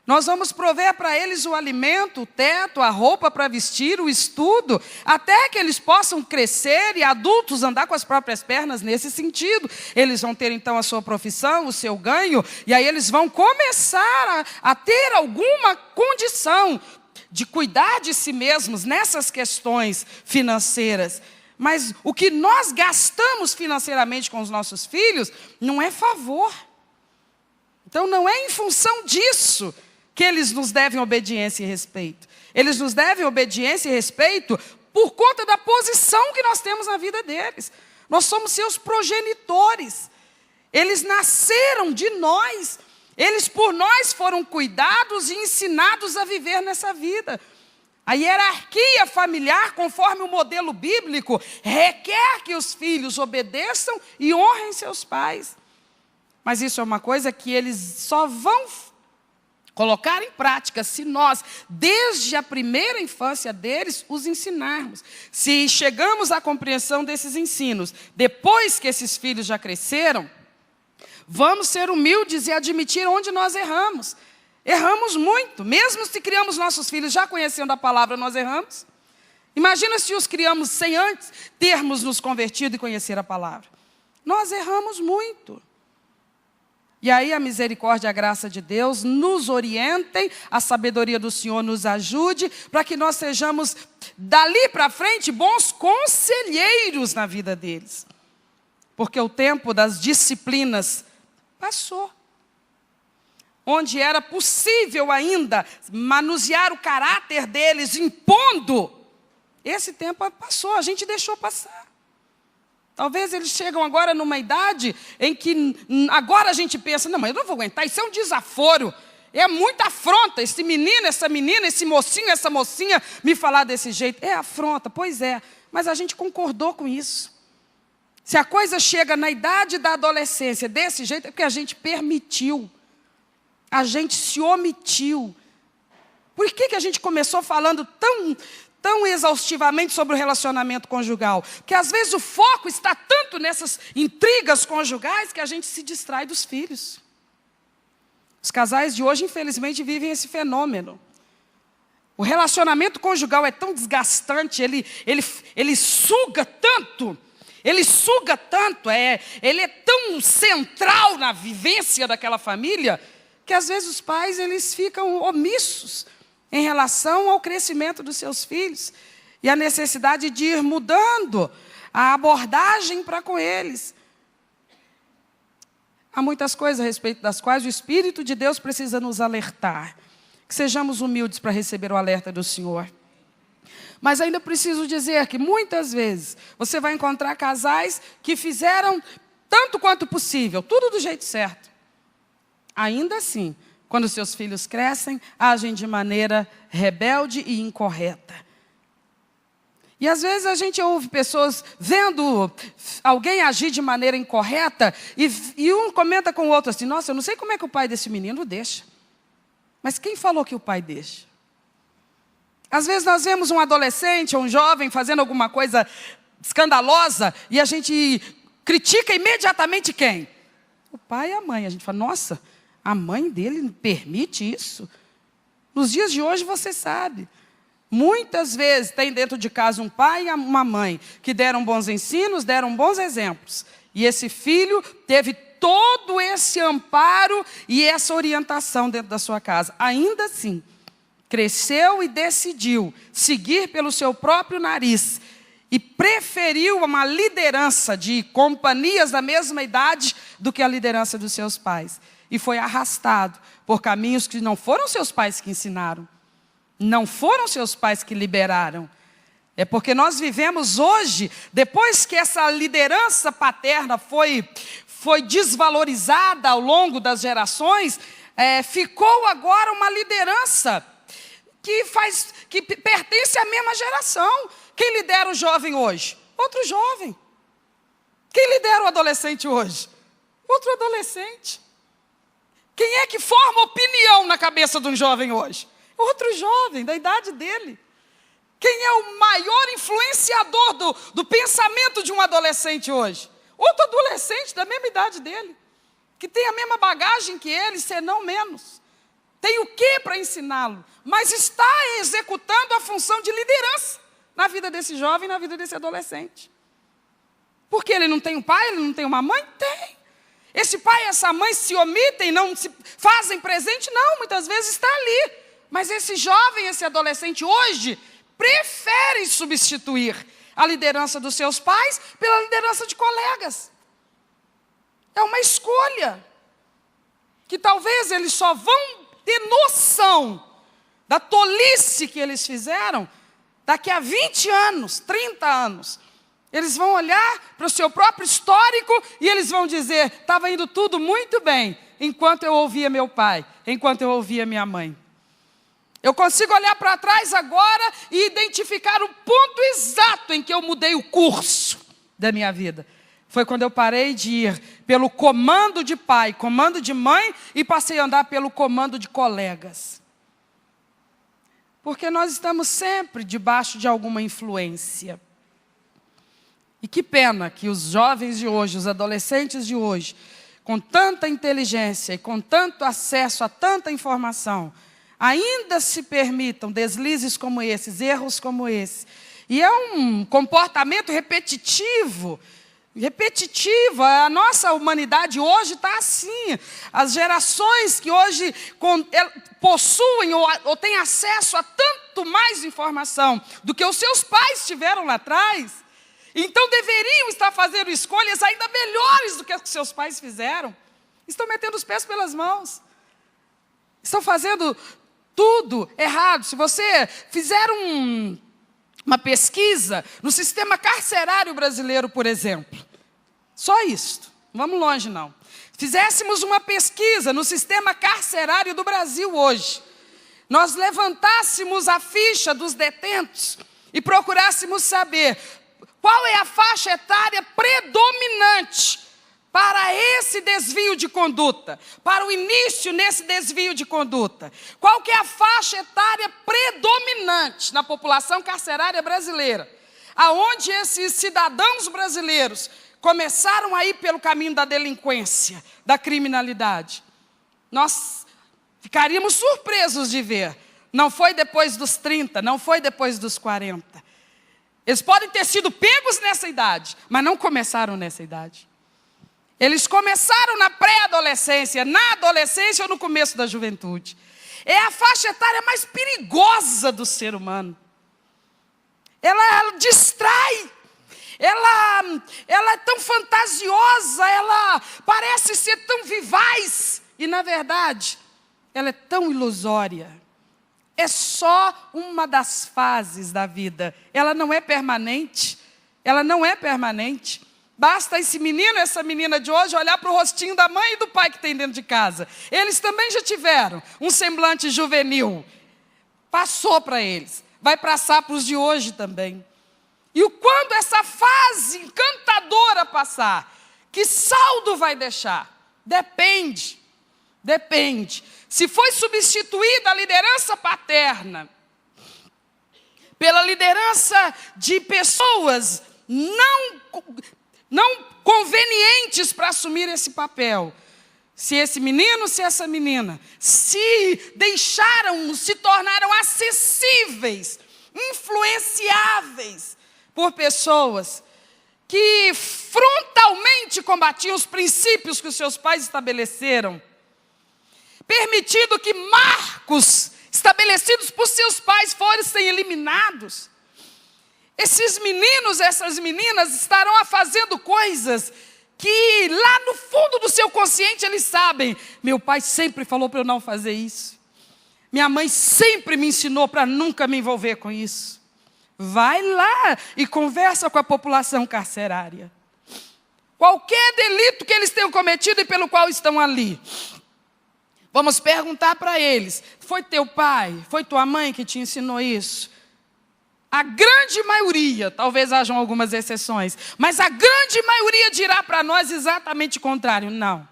Nós vamos prover para eles o alimento, o teto, a roupa para vestir, o estudo, até que eles possam crescer e adultos andar com as próprias pernas nesse sentido. Eles vão ter então a sua profissão, o seu ganho, e aí eles vão começar a ter alguma condição de cuidar de si mesmos nessas questões financeiras. Mas o que nós gastamos financeiramente com os nossos filhos não é favor. Então não é em função disso que eles nos devem obediência e respeito. Eles nos devem obediência e respeito por conta da posição que nós temos na vida deles. Nós somos seus progenitores. Eles nasceram de nós. Eles por nós foram cuidados e ensinados a viver nessa vida. A hierarquia familiar, conforme o modelo bíblico, requer que os filhos obedeçam e honrem seus pais. Mas isso é uma coisa que eles só vão colocar em prática se nós, desde a primeira infância deles, os ensinarmos. Se chegamos à compreensão desses ensinos, depois que esses filhos já cresceram, vamos ser humildes e admitir onde nós erramos. Erramos muito, mesmo se criamos nossos filhos já conhecendo a palavra, nós erramos. Imagina se os criamos sem antes termos nos convertido e conhecer a palavra. Nós erramos muito. E aí a misericórdia e a graça de Deus nos orientem, a sabedoria do Senhor nos ajude, para que nós sejamos, dali para frente, bons conselheiros na vida deles. Porque o tempo das disciplinas passou. Onde era possível ainda manusear o caráter deles, impondo, esse tempo passou, a gente deixou passar. Talvez eles chegam agora numa idade em que agora a gente pensa, não, mas eu não vou aguentar, isso é um desaforo. É muita afronta, esse menino, essa menina, esse mocinho, essa mocinha me falar desse jeito. É afronta, pois é, mas a gente concordou com isso. Se a coisa chega na idade da adolescência desse jeito, é porque a gente permitiu. A gente se omitiu. Por que a gente começou falando tão exaustivamente sobre o relacionamento conjugal? Porque às vezes o foco está tanto nessas intrigas conjugais que a gente se distrai dos filhos. Os casais de hoje, infelizmente, vivem esse fenômeno. O relacionamento conjugal é tão desgastante, ele suga tanto, ele é tão central na vivência daquela família, que às vezes os pais eles ficam omissos em relação ao crescimento dos seus filhos e a necessidade de ir mudando a abordagem para com eles. Há muitas coisas a respeito das quais o Espírito de Deus precisa nos alertar. Que sejamos humildes para receber o alerta do Senhor. Mas ainda preciso dizer que muitas vezes você vai encontrar casais que fizeram tanto quanto possível, tudo do jeito certo. Ainda assim, quando seus filhos crescem, agem de maneira rebelde e incorreta. E às vezes a gente ouve pessoas vendo alguém agir de maneira incorreta e um comenta com o outro assim, nossa, eu não sei como é que o pai desse menino deixa. Mas quem falou que o pai deixa? Às vezes nós vemos um adolescente ou um jovem fazendo alguma coisa escandalosa e a gente critica imediatamente quem? O pai e a mãe. A gente fala, nossa, a mãe dele permite isso? Nos dias de hoje você sabe. Muitas vezes tem dentro de casa um pai e uma mãe que deram bons ensinos, deram bons exemplos. E esse filho teve todo esse amparo e essa orientação dentro da sua casa. Ainda assim, cresceu e decidiu seguir pelo seu próprio nariz e preferiu uma liderança de companhias da mesma idade do que a liderança dos seus pais. E foi arrastado por caminhos que não foram seus pais que ensinaram. Não foram seus pais que liberaram. É porque nós vivemos hoje, depois que essa liderança paterna foi desvalorizada ao longo das gerações, ficou agora uma liderança que pertence à mesma geração. Quem lidera o jovem hoje? Outro jovem. Quem lidera o adolescente hoje? Outro adolescente. Quem é que forma opinião na cabeça de um jovem hoje? Outro jovem, da idade dele. Quem é o maior influenciador do pensamento de um adolescente hoje? Outro adolescente da mesma idade dele, que tem a mesma bagagem que ele, senão menos. Tem o quê para ensiná-lo? Mas está executando a função de liderança na vida desse jovem, na vida desse adolescente. Porque ele não tem um pai, ele não tem uma mãe? Tem. Esse pai e essa mãe se omitem, não se fazem presente? Não, muitas vezes está ali. Mas esse jovem, esse adolescente hoje, prefere substituir a liderança dos seus pais pela liderança de colegas. É uma escolha que talvez eles só vão ter noção da tolice que eles fizeram daqui a 20 anos, 30 anos. Eles vão olhar para o seu próprio histórico e eles vão dizer, estava indo tudo muito bem, enquanto eu ouvia meu pai, enquanto eu ouvia minha mãe. Eu consigo olhar para trás agora e identificar o ponto exato em que eu mudei o curso da minha vida. Foi quando eu parei de ir pelo comando de pai, comando de mãe, e passei a andar pelo comando de colegas. Porque nós estamos sempre debaixo de alguma influência. E que pena que os jovens de hoje, os adolescentes de hoje, com tanta inteligência e com tanto acesso a tanta informação, ainda se permitam deslizes como esses, erros como esse. E é um comportamento repetitivo. A nossa humanidade hoje está assim. As gerações que hoje possuem ou têm acesso a tanto mais informação do que os seus pais tiveram lá atrás, então deveriam estar fazendo escolhas ainda melhores do que as que seus pais fizeram. Estão metendo os pés pelas mãos. Estão fazendo tudo errado. Se você fizer uma pesquisa no sistema carcerário brasileiro, por exemplo. Só isto, não vamos longe não. Fizéssemos uma pesquisa no sistema carcerário do Brasil hoje, nós levantássemos a ficha dos detentos e procurássemos saber qual é a faixa etária predominante para esse desvio de conduta, para o início nesse desvio de conduta. Qual que é a faixa etária predominante na população carcerária brasileira, aonde esses cidadãos brasileiros começaram a ir pelo caminho da delinquência, da criminalidade? Nós ficaríamos surpresos de ver. Não foi depois dos 30, não foi depois dos 40. Eles podem ter sido pegos nessa idade, mas não começaram nessa idade. Eles começaram na pré-adolescência, na adolescência ou no começo da juventude. É a faixa etária mais perigosa do ser humano. Ela distrai, ela é tão fantasiosa, ela parece ser tão vivaz. E, na verdade, ela é tão ilusória. É só uma das fases da vida. Ela não é permanente. Ela não é permanente. Basta esse menino, essa menina de hoje, olhar para o rostinho da mãe e do pai que tem dentro de casa. Eles também já tiveram um semblante juvenil. Passou para eles. Vai passar para os de hoje também. E quando essa fase encantadora passar, que saldo vai deixar? Depende. Se foi substituída a liderança paterna pela liderança de pessoas não convenientes para assumir esse papel, se esse menino, se essa menina se tornaram acessíveis, influenciáveis por pessoas que frontalmente combatiam os princípios que os seus pais estabeleceram, permitindo que marcos estabelecidos por seus pais fossem eliminados, esses meninos, essas meninas estarão fazendo coisas que lá no fundo do seu consciente eles sabem. Meu pai sempre falou para eu não fazer isso. Minha mãe sempre me ensinou para nunca me envolver com isso. Vai lá e conversa com a população carcerária. Qualquer delito que eles tenham cometido e pelo qual estão ali, vamos perguntar para eles: foi teu pai, foi tua mãe que te ensinou isso? A grande maioria, talvez hajam algumas exceções, mas a grande maioria dirá para nós exatamente o contrário. Não.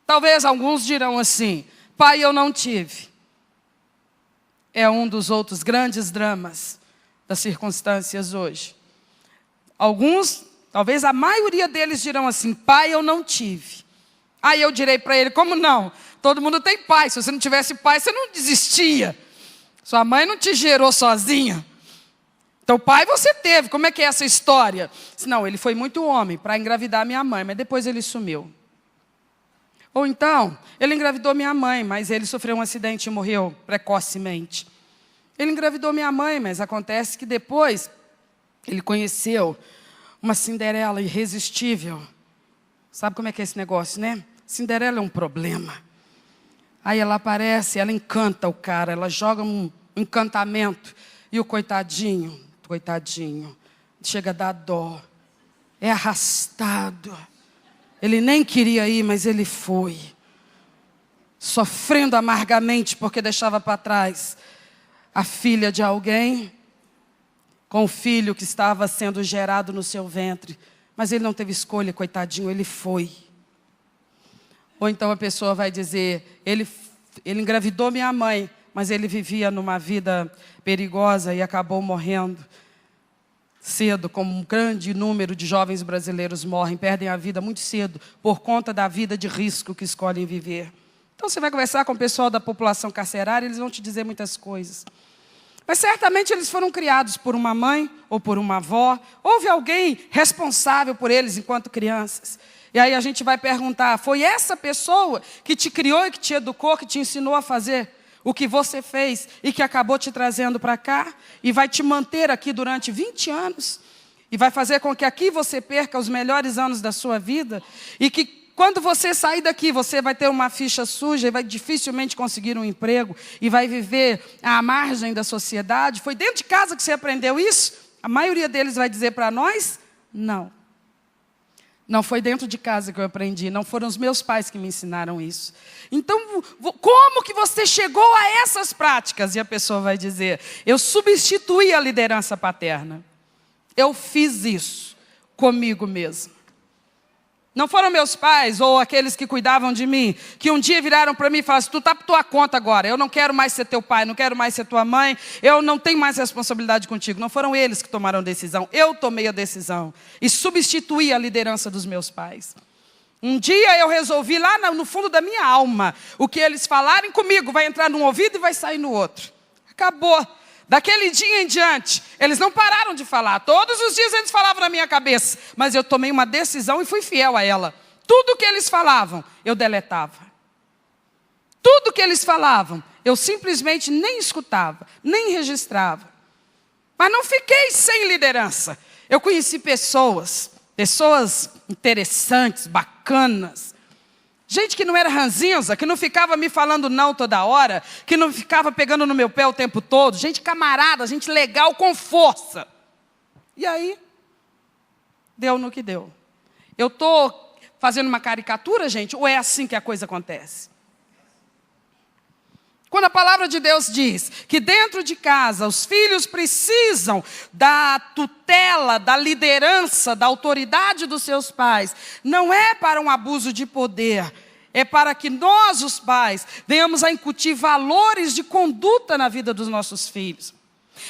Talvez alguns dirão assim: pai, eu não tive. É um dos outros grandes dramas das circunstâncias hoje. Alguns, talvez a maioria deles dirão assim: pai, eu não tive. Aí eu direi para ele: como não? Todo mundo tem pai. Se você não tivesse pai, você não desistia. Sua mãe não te gerou sozinha. Então, pai você teve. Como é que é essa história? Não, ele foi muito homem para engravidar minha mãe, mas depois ele sumiu. Ou então, ele engravidou minha mãe, mas ele sofreu um acidente e morreu precocemente. Ele engravidou minha mãe, mas acontece que depois ele conheceu uma Cinderela irresistível. Sabe como é que é esse negócio, né? Cinderela é um problema. Aí ela aparece, ela encanta o cara, ela joga um encantamento. E o coitadinho, chega a dar dó. É arrastado. Ele nem queria ir, mas ele foi. Sofrendo amargamente porque deixava para trás a filha de alguém, com o filho que estava sendo gerado no seu ventre. Mas ele não teve escolha, coitadinho, ele foi. Ou então a pessoa vai dizer: ele engravidou minha mãe, mas ele vivia numa vida perigosa e acabou morrendo cedo, como um grande número de jovens brasileiros morrem, perdem a vida muito cedo, por conta da vida de risco que escolhem viver. Então você vai conversar com o pessoal da população carcerária, eles vão te dizer muitas coisas. Mas certamente eles foram criados por uma mãe ou por uma avó. Houve alguém responsável por eles enquanto crianças. E aí a gente vai perguntar: foi essa pessoa que te criou e que te educou, que te ensinou a fazer o que você fez e que acabou te trazendo para cá? E vai te manter aqui durante 20 anos? E vai fazer com que aqui você perca os melhores anos da sua vida? E que Quando você sair daqui, você vai ter uma ficha suja e vai dificilmente conseguir um emprego e vai viver à margem da sociedade. Foi dentro de casa que você aprendeu isso? A maioria deles vai dizer para nós, não. Não foi dentro de casa que eu aprendi, não foram os meus pais que me ensinaram isso. Então, como que você chegou a essas práticas? E a pessoa vai dizer, eu substituí a liderança paterna. Eu fiz isso comigo mesmo. Não foram meus pais ou aqueles que cuidavam de mim, que um dia viraram para mim e falaram assim, tu está por tua conta agora, eu não quero mais ser teu pai, não quero mais ser tua mãe, eu não tenho mais responsabilidade contigo. Não foram eles que tomaram a decisão, eu tomei a decisão e substituí a liderança dos meus pais. Um dia eu resolvi lá no fundo da minha alma, o que eles falarem comigo vai entrar num ouvido e vai sair no outro. Acabou. Daquele dia em diante, eles não pararam de falar. Todos os dias eles falavam na minha cabeça. Mas eu tomei uma decisão e fui fiel a ela. Tudo que eles falavam, eu deletava. Tudo que eles falavam, eu simplesmente nem escutava, nem registrava. Mas não fiquei sem liderança. Eu conheci pessoas interessantes, bacanas. Gente que não era ranzinza, que não ficava me falando não toda hora, que não ficava pegando no meu pé o tempo todo. Gente camarada, gente legal, com força. E aí, deu no que deu. Eu estou fazendo uma caricatura, gente, ou é assim que a coisa acontece? Quando a palavra de Deus diz que dentro de casa os filhos precisam da tutela, da liderança, da autoridade dos seus pais, não é para um abuso de poder, é para que nós, os pais, venhamos a incutir valores de conduta na vida dos nossos filhos.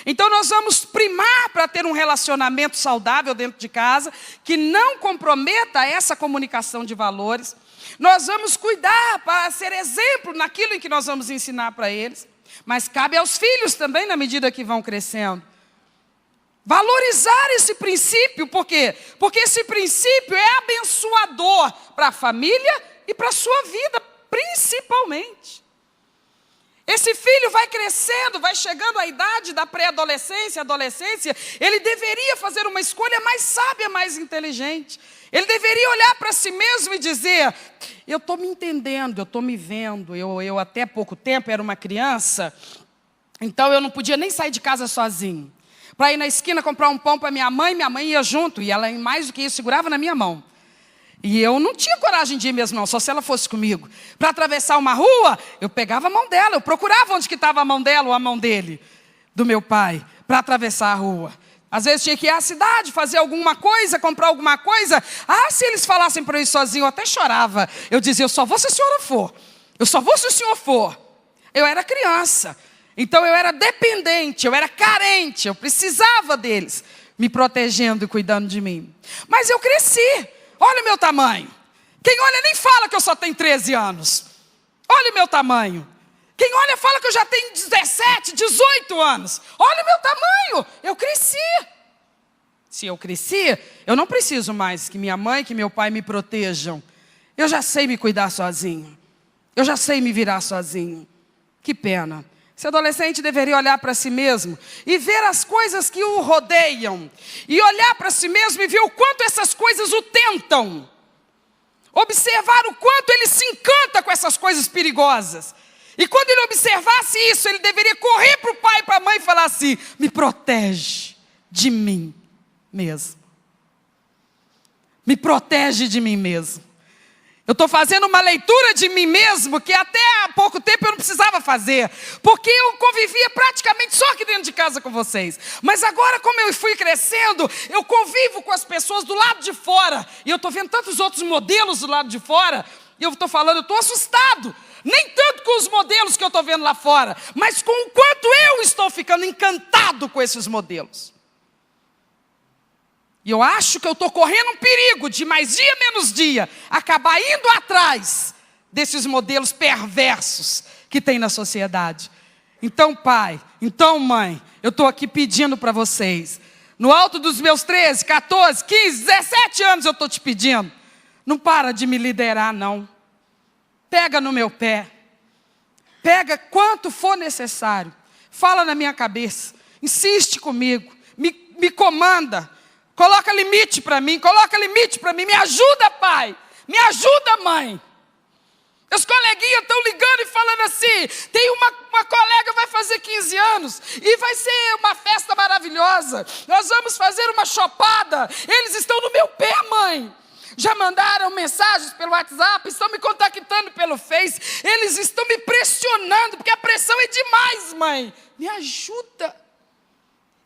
Então nós vamos primar para ter um relacionamento saudável dentro de casa, que não comprometa essa comunicação de valores. Nós vamos cuidar para ser exemplo naquilo em que nós vamos ensinar para eles. Mas cabe aos filhos também, na medida que vão crescendo, valorizar esse princípio. Por quê? Porque esse princípio é abençoador para a família e para a sua vida, principalmente. Esse filho vai crescendo, vai chegando à idade da pré-adolescência, adolescência, ele deveria fazer uma escolha mais sábia, mais inteligente. Ele deveria olhar para si mesmo e dizer, eu estou me entendendo, eu estou me vendo, eu até pouco tempo era uma criança, então eu não podia nem sair de casa sozinho. Para ir na esquina comprar um pão para minha mãe ia junto, e ela mais do que isso, segurava na minha mão. E eu não tinha coragem de ir mesmo não, só se ela fosse comigo. Para atravessar uma rua, eu pegava a mão dela, eu procurava onde que estava a mão dela ou a mão dele, do meu pai, para atravessar a rua. Às vezes tinha que ir à cidade, fazer alguma coisa, comprar alguma coisa. Se eles falassem para eu ir sozinho, eu até chorava. Eu dizia, eu só vou se a senhora for. Eu só vou se o senhor for. Eu era criança, então eu era dependente, eu era carente, eu precisava deles, me protegendo e cuidando de mim. Mas eu cresci, olha o meu tamanho. Quem olha nem fala que eu só tenho 13 anos. Olha o meu tamanho. Quem olha fala que eu já tenho 17, 18 anos. Olha o meu tamanho, eu cresci. Se eu cresci, eu não preciso mais que minha mãe, que meu pai me protejam. Eu já sei me cuidar sozinho. Eu já sei me virar sozinho. Que pena. Esse adolescente deveria olhar para si mesmo e ver as coisas que o rodeiam. E olhar para si mesmo e ver o quanto essas coisas o tentam. Observar o quanto ele se encanta com essas coisas perigosas. E quando ele observasse isso, ele deveria correr para o pai e para a mãe e falar assim, me protege de mim mesmo. Me protege de mim mesmo. Eu estou fazendo uma leitura de mim mesmo que até há pouco tempo eu não precisava fazer. Porque eu convivia praticamente só aqui dentro de casa com vocês. Mas agora, como eu fui crescendo, eu convivo com as pessoas do lado de fora. E eu estou vendo tantos outros modelos do lado de fora. E eu estou falando, eu estou assustado. Nem tanto com os modelos que eu estou vendo lá fora, mas com o quanto eu estou ficando encantado com esses modelos. E eu acho que eu estou correndo um perigo de mais dia menos dia, acabar indo atrás desses modelos perversos que tem na sociedade. Então pai, então mãe, eu estou aqui pedindo para vocês, no alto dos meus 13, 14, 15, 17 anos eu estou te pedindo, não para de me liderar não. Pega no meu pé, pega quanto for necessário, fala na minha cabeça, insiste comigo, me comanda, coloca limite para mim, me ajuda pai, Me ajuda, mãe. Os coleguinhas estão ligando e falando assim, tem uma colega vai fazer 15 anos e vai ser uma festa maravilhosa. Nós vamos fazer uma chopada. Eles estão no meu pé, mãe. Já mandaram mensagens pelo WhatsApp, estão me contactando pelo Face. Eles estão me pressionando, porque a pressão é demais, mãe. Me ajuda.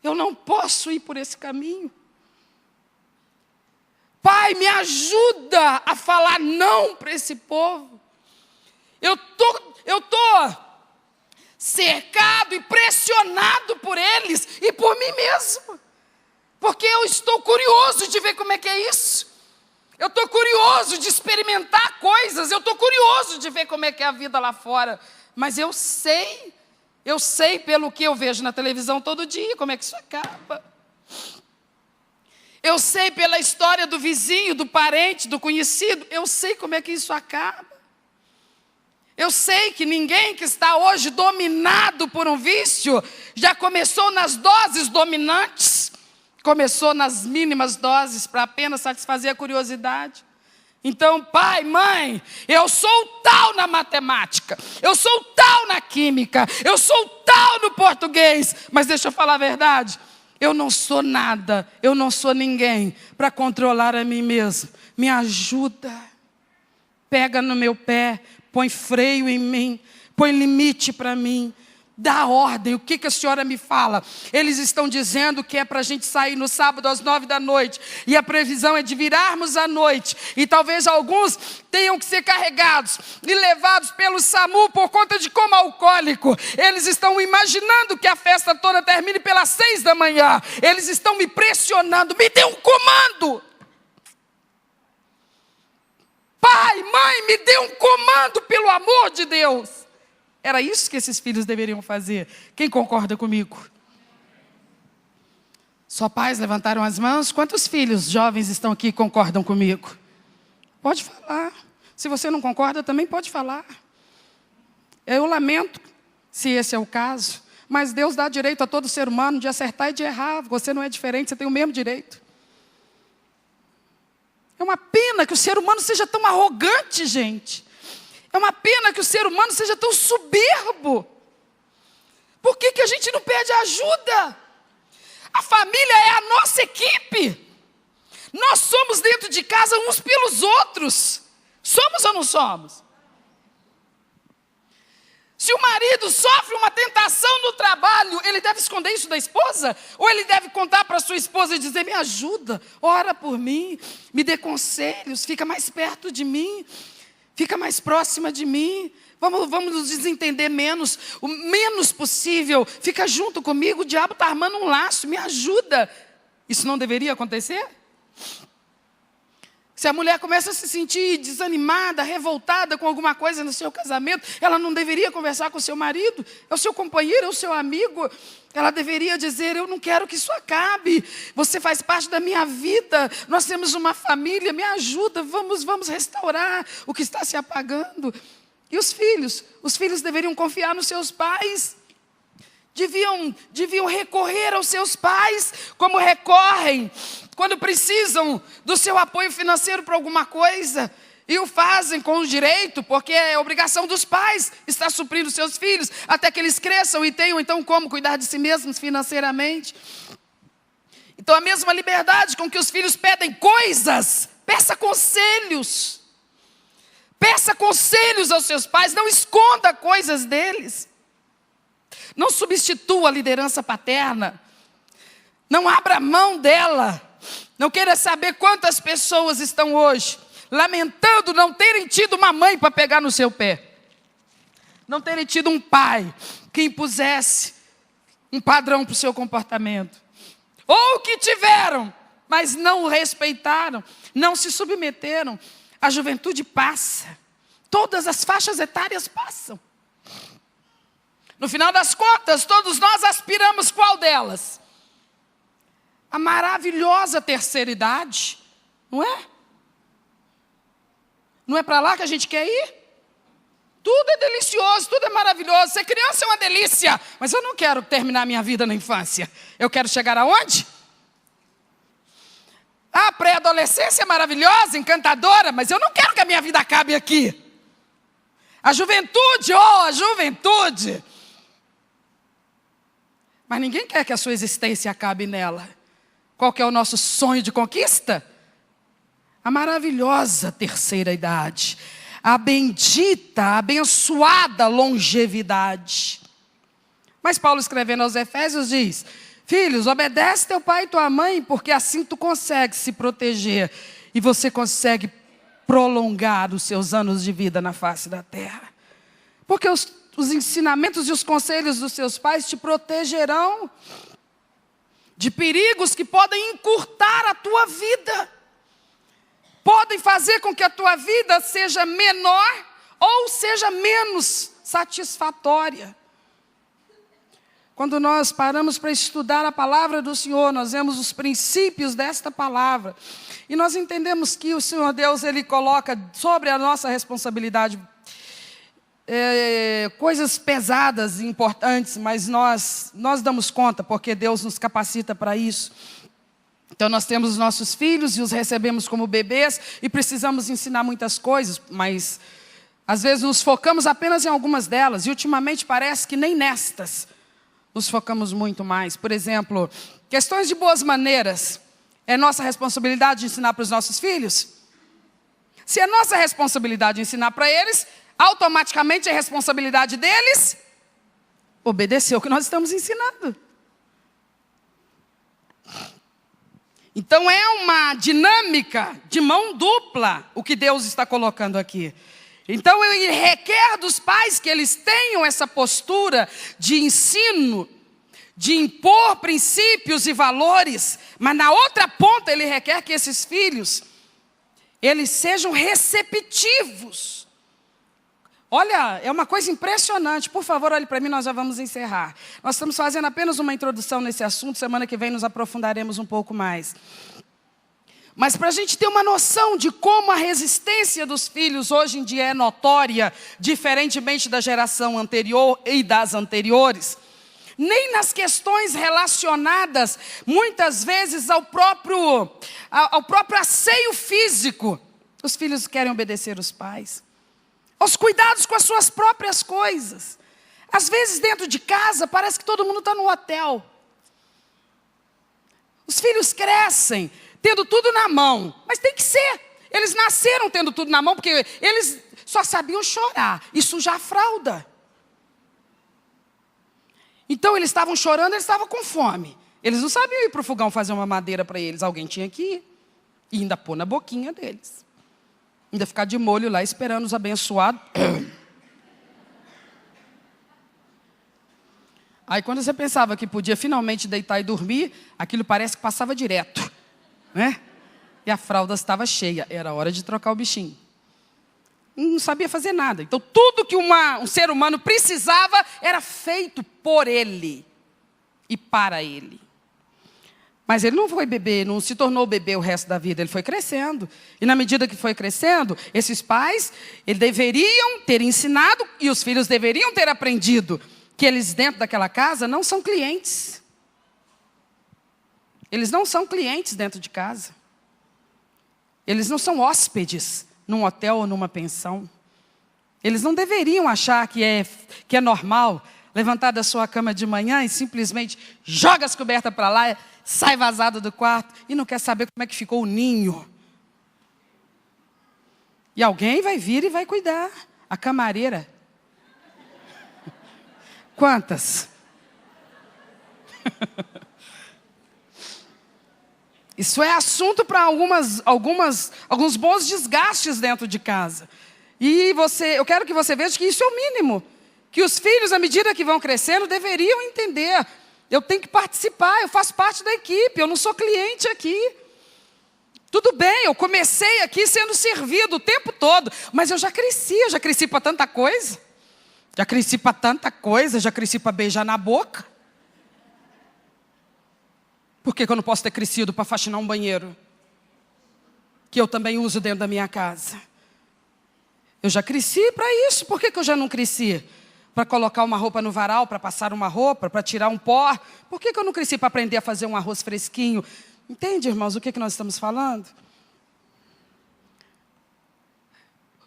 Eu não posso ir por esse caminho. Pai, me ajuda a falar não para esse povo. Eu tô cercado e pressionado por eles e por mim mesmo. Porque eu estou curioso de ver como é que é isso. Eu estou curioso de experimentar coisas. Eu estou curioso de ver como é que é a vida lá fora. Mas eu sei pelo que eu vejo na televisão todo dia, como é que isso acaba. Eu sei pela história do vizinho, do parente, do conhecido. Eu sei como é que isso acaba. Eu sei que ninguém que está hoje dominado por um vício já começou nas doses dominantes, começou nas mínimas doses para apenas satisfazer a curiosidade. Então, pai, mãe, eu sou tal na matemática, eu sou tal na química, eu sou tal no português, mas deixa eu falar a verdade, eu não sou nada, eu não sou ninguém para controlar a mim mesmo. Me ajuda, pega no meu pé, põe freio em mim, põe limite para mim, dá ordem. O que a senhora me fala? Eles estão dizendo que é para a gente sair no sábado às 9 da noite, e a previsão é de virarmos à noite, e talvez alguns tenham que ser carregados e levados pelo SAMU por conta de coma alcoólico. Eles estão imaginando que a festa toda termine pelas 6 da manhã, eles estão me pressionando, me dê um comando. Pai, mãe, me dê um comando, pelo amor de Deus. Era isso que esses filhos deveriam fazer. Quem concorda comigo? Só pais levantaram as mãos. Quantos filhos jovens estão aqui e concordam comigo? Pode falar. Se você não concorda, também pode falar. Eu lamento se esse é o caso, mas Deus dá direito a todo ser humano de acertar e de errar. Você não é diferente, você tem o mesmo direito. É uma pena que o ser humano seja tão arrogante, gente. É uma pena que o ser humano seja tão soberbo. Por que a gente não pede ajuda? A família é a nossa equipe. Nós somos dentro de casa uns pelos outros. Somos ou não somos? Se o marido sofre uma tentação no trabalho, ele deve esconder isso da esposa? Ou ele deve contar para sua esposa e dizer, me ajuda, ora por mim, me dê conselhos, fica mais perto de mim, fica mais próxima de mim, vamos nos desentender menos, o menos possível, fica junto comigo, o diabo está armando um laço, me ajuda. Isso não deveria acontecer? Se a mulher começa a se sentir desanimada, revoltada com alguma coisa no seu casamento, ela não deveria conversar com o seu marido, é o seu companheiro, é o seu amigo. Ela deveria dizer, eu não quero que isso acabe, você faz parte da minha vida, nós temos uma família, me ajuda, vamos restaurar o que está se apagando. E os filhos deveriam confiar nos seus pais. Deviam recorrer aos seus pais, como recorrem quando precisam do seu apoio financeiro para alguma coisa, e o fazem com direito, porque é obrigação dos pais estar suprindo seus filhos, até que eles cresçam e tenham então como cuidar de si mesmos financeiramente. Então a mesma liberdade com que os filhos pedem coisas, peça conselhos. Peça conselhos aos seus pais, não esconda coisas deles. Não substitua a liderança paterna. Não abra mão dela. Não queira saber quantas pessoas estão hoje lamentando não terem tido uma mãe para pegar no seu pé. Não terem tido um pai que impusesse um padrão para o seu comportamento. Ou que tiveram, mas não o respeitaram, não se submeteram. A juventude passa. Todas as faixas etárias passam. No final das contas, todos nós aspiramos qual delas? A maravilhosa terceira idade, não é? Não é para lá que a gente quer ir? Tudo é delicioso, tudo é maravilhoso. Ser criança é uma delícia, mas eu não quero terminar minha vida na infância. Eu quero chegar aonde? A pré-adolescência é maravilhosa, encantadora, mas eu não quero que a minha vida acabe aqui. A juventude, a juventude. Mas ninguém quer que a sua existência acabe nela. Qual que é o nosso sonho de conquista? A maravilhosa terceira idade. A bendita, a abençoada longevidade. Mas Paulo, escrevendo aos Efésios, diz: filhos, obedece teu pai e tua mãe, porque assim tu consegue se proteger e você consegue prolongar os seus anos de vida na face da terra. Porque os ensinamentos e os conselhos dos seus pais te protegerão de perigos que podem encurtar a tua vida. Podem fazer com que a tua vida seja menor ou seja menos satisfatória. Quando nós paramos para estudar a palavra do Senhor, nós vemos os princípios desta palavra. E nós entendemos que o Senhor Deus, Ele coloca sobre a nossa responsabilidade coisas pesadas e importantes, mas nós damos conta, porque Deus nos capacita para isso. Então nós temos os nossos filhos e os recebemos como bebês e precisamos ensinar muitas coisas, mas às vezes nos focamos apenas em algumas delas e ultimamente parece que nem nestas nos focamos muito mais. Por exemplo, questões de boas maneiras. É nossa responsabilidade de ensinar para os nossos filhos? Se é nossa responsabilidade ensinar para eles, automaticamente é responsabilidade deles obedecer o que nós estamos ensinando. Então é uma dinâmica de mão dupla o que Deus está colocando aqui. Então ele requer dos pais que eles tenham essa postura de ensino, de impor princípios e valores, mas na outra ponta ele requer que esses filhos, eles sejam receptivos. Olha, é uma coisa impressionante. Por favor, olhe para mim, nós já vamos encerrar. Nós estamos fazendo apenas uma introdução nesse assunto. Semana que vem nos aprofundaremos um pouco mais. Mas para a gente ter uma noção de como a resistência dos filhos hoje em dia é notória, diferentemente da geração anterior e das anteriores, nem nas questões relacionadas, muitas vezes, ao próprio asseio físico, os filhos querem obedecer os pais. Aos cuidados com as suas próprias coisas. Às vezes dentro de casa parece que todo mundo está no hotel. Os filhos crescem tendo tudo na mão, mas tem que ser. Eles nasceram tendo tudo na mão porque eles só sabiam chorar e sujar a fralda. Então eles estavam chorando, eles estavam com fome. Eles não sabiam ir para o fogão fazer uma madeira para eles, alguém tinha que ir. E ainda pôr na boquinha deles. Ainda ficar de molho lá esperando os abençoados. Aí quando você pensava que podia finalmente deitar e dormir, aquilo parece que passava direto, né? E a fralda estava cheia, era hora de trocar o bichinho. Não sabia fazer nada. Então tudo que um ser humano precisava era feito por ele e para ele. Mas ele não foi bebê, não se tornou bebê o resto da vida, ele foi crescendo. E na medida que foi crescendo, esses pais, eles deveriam ter ensinado e os filhos deveriam ter aprendido que eles dentro daquela casa não são clientes. Eles não são clientes dentro de casa. Eles não são hóspedes num hotel ou numa pensão. Eles não deveriam achar que é normal levantar da sua cama de manhã e simplesmente joga as cobertas para lá, sai vazado do quarto e não quer saber como é que ficou o ninho. E alguém vai vir e vai cuidar. A camareira. Quantas? Isso é assunto para alguns bons desgastes dentro de casa. E eu quero que você veja que isso é o mínimo. Que os filhos, à medida que vão crescendo, deveriam entender. Eu tenho que participar, eu faço parte da equipe, eu não sou cliente aqui. Tudo bem, eu comecei aqui sendo servido o tempo todo, mas eu já cresci para tanta coisa. Já cresci para beijar na boca. Por que eu não posso ter crescido para faxinar um banheiro? Que eu também uso dentro da minha casa. Eu já cresci para isso, por que eu já não cresci? Para colocar uma roupa no varal, para passar uma roupa, para tirar um pó. Por que eu não cresci para aprender a fazer um arroz fresquinho? Entende, irmãos, o que nós estamos falando?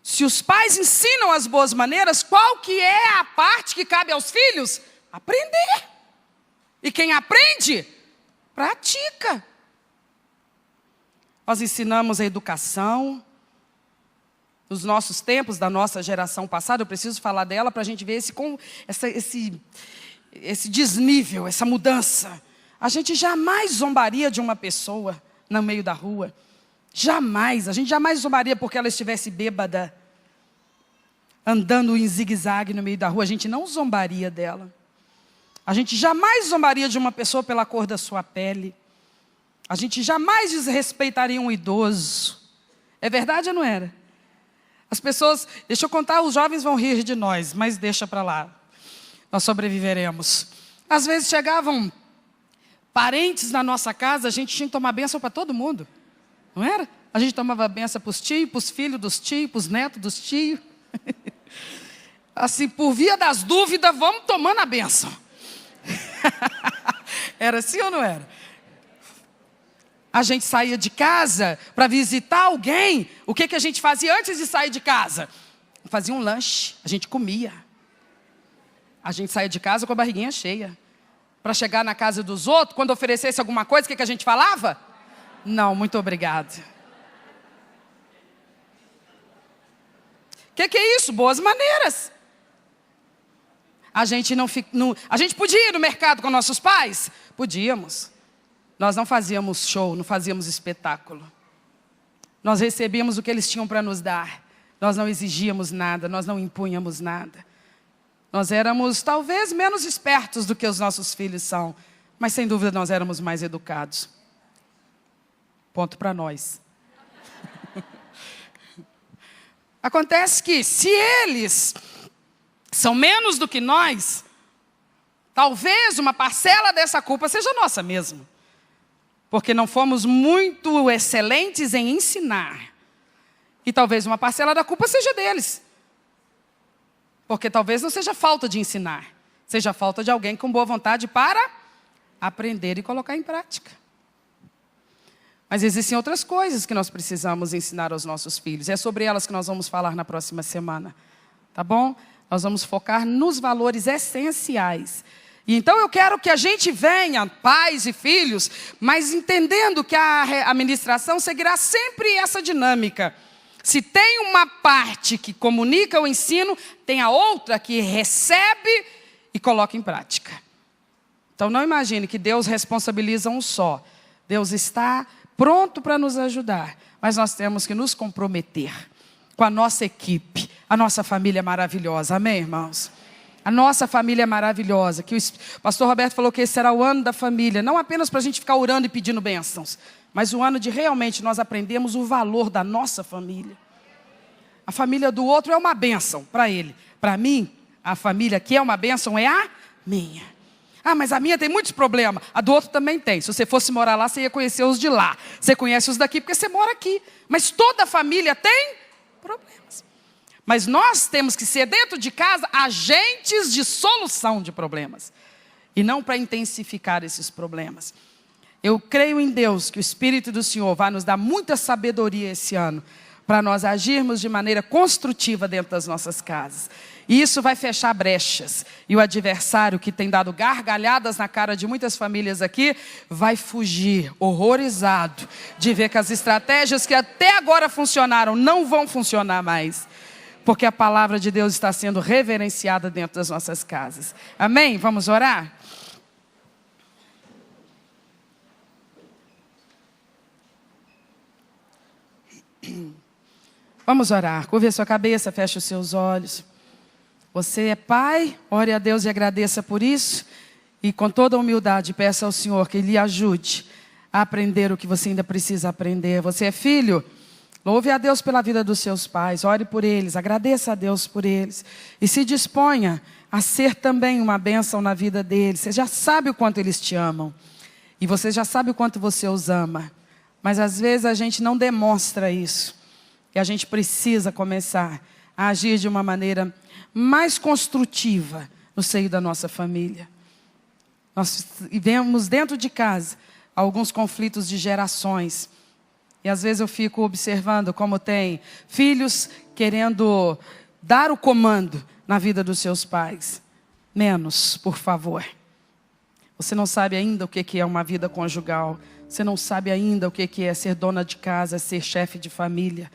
Se os pais ensinam as boas maneiras, qual que é a parte que cabe aos filhos? Aprender. E quem aprende, pratica. Nós ensinamos a educação. Nos nossos tempos, da nossa geração passada, eu preciso falar dela para a gente ver esse desnível, essa mudança. A gente jamais zombaria de uma pessoa no meio da rua. Jamais. A gente jamais zombaria porque ela estivesse bêbada, andando em zigue-zague no meio da rua. A gente não zombaria dela. A gente jamais zombaria de uma pessoa pela cor da sua pele. A gente jamais desrespeitaria um idoso. É verdade ou não era? As pessoas, deixa eu contar, os jovens vão rir de nós, mas deixa para lá. Nós sobreviveremos. Às vezes chegavam parentes na nossa casa, a gente tinha que tomar bênção para todo mundo. Não era? A gente tomava bênção para os tios, para os filhos dos tios, para os netos dos tios. Assim, por via das dúvidas, vamos tomando a bênção. Era assim ou não era? A gente saía de casa para visitar alguém. O que a gente fazia antes de sair de casa? Fazia um lanche, a gente comia. A gente saía de casa com a barriguinha cheia. Para chegar na casa dos outros, quando oferecesse alguma coisa, o que a gente falava? Não, muito obrigado. O que é isso? Boas maneiras. A gente podia ir no mercado com nossos pais? Podíamos. Nós não fazíamos show, não fazíamos espetáculo. Nós recebíamos o que eles tinham para nos dar. Nós não exigíamos nada, nós não impunhamos nada. Nós éramos talvez menos espertos do que os nossos filhos são, mas sem dúvida nós éramos mais educados. Ponto para nós. Acontece que se eles são menos do que nós, talvez uma parcela dessa culpa seja nossa mesmo. Porque não fomos muito excelentes em ensinar. E talvez uma parcela da culpa seja deles. Porque talvez não seja falta de ensinar. Seja falta de alguém com boa vontade para aprender e colocar em prática. Mas existem outras coisas que nós precisamos ensinar aos nossos filhos. É sobre elas que nós vamos falar na próxima semana. Tá bom? Nós vamos focar nos valores essenciais. E então eu quero que a gente venha, pais e filhos, mas entendendo que a administração seguirá sempre essa dinâmica. Se tem uma parte que comunica o ensino, tem a outra que recebe e coloca em prática. Então não imagine que Deus responsabiliza um só. Deus está pronto para nos ajudar, mas nós temos que nos comprometer com a nossa equipe. A nossa família é maravilhosa, amém, irmãos? A nossa família é maravilhosa. Que o pastor Roberto falou que esse será o ano da família. Não apenas para a gente ficar orando e pedindo bênçãos, mas o ano de realmente nós aprendemos o valor da nossa família. A família do outro é uma bênção para ele. Para mim, a família que é uma bênção é a minha. Ah, mas a minha tem muitos problemas. A do outro também tem. Se você fosse morar lá, você ia conhecer os de lá. Você conhece os daqui porque você mora aqui. Mas toda família tem problemas. Mas nós temos que ser, dentro de casa, agentes de solução de problemas. E não para intensificar esses problemas. Eu creio em Deus que o Espírito do Senhor vai nos dar muita sabedoria esse ano, para nós agirmos de maneira construtiva dentro das nossas casas. E isso vai fechar brechas. E o adversário, que tem dado gargalhadas na cara de muitas famílias aqui, vai fugir, horrorizado, de ver que as estratégias que até agora funcionaram não vão funcionar mais. Porque a palavra de Deus está sendo reverenciada dentro das nossas casas. Amém? Vamos orar? Vamos orar. Curve a sua cabeça, feche os seus olhos. Você é pai, ore a Deus e agradeça por isso. E com toda humildade peça ao Senhor que lhe ajude a aprender o que você ainda precisa aprender. Você é filho? Louve a Deus pela vida dos seus pais, ore por eles, agradeça a Deus por eles. E se disponha a ser também uma bênção na vida deles. Você já sabe o quanto eles te amam. E você já sabe o quanto você os ama. Mas às vezes a gente não demonstra isso. E a gente precisa começar a agir de uma maneira mais construtiva no seio da nossa família. Nós vivemos dentro de casa alguns conflitos de gerações. E às vezes eu fico observando como tem filhos querendo dar o comando na vida dos seus pais. Menos, por favor. Você não sabe ainda o que é uma vida conjugal. Você não sabe ainda o que é ser dona de casa, ser chefe de família.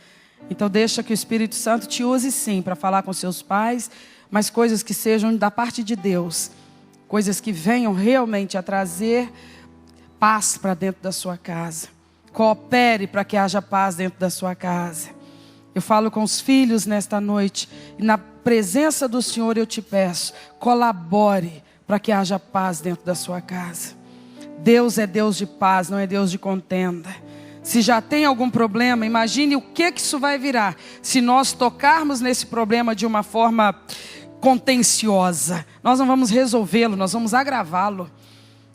Então deixa que o Espírito Santo te use sim para falar com seus pais, mas coisas que sejam da parte de Deus. Coisas que venham realmente a trazer paz para dentro da sua casa. Coopere para que haja paz dentro da sua casa. Eu falo com os filhos nesta noite, e na presença do Senhor eu te peço, colabore para que haja paz dentro da sua casa. Deus é Deus de paz, não é Deus de contenda. Se já tem algum problema, imagine o que isso vai virar se nós tocarmos nesse problema de uma forma contenciosa. Nós não vamos resolvê-lo, nós vamos agravá-lo.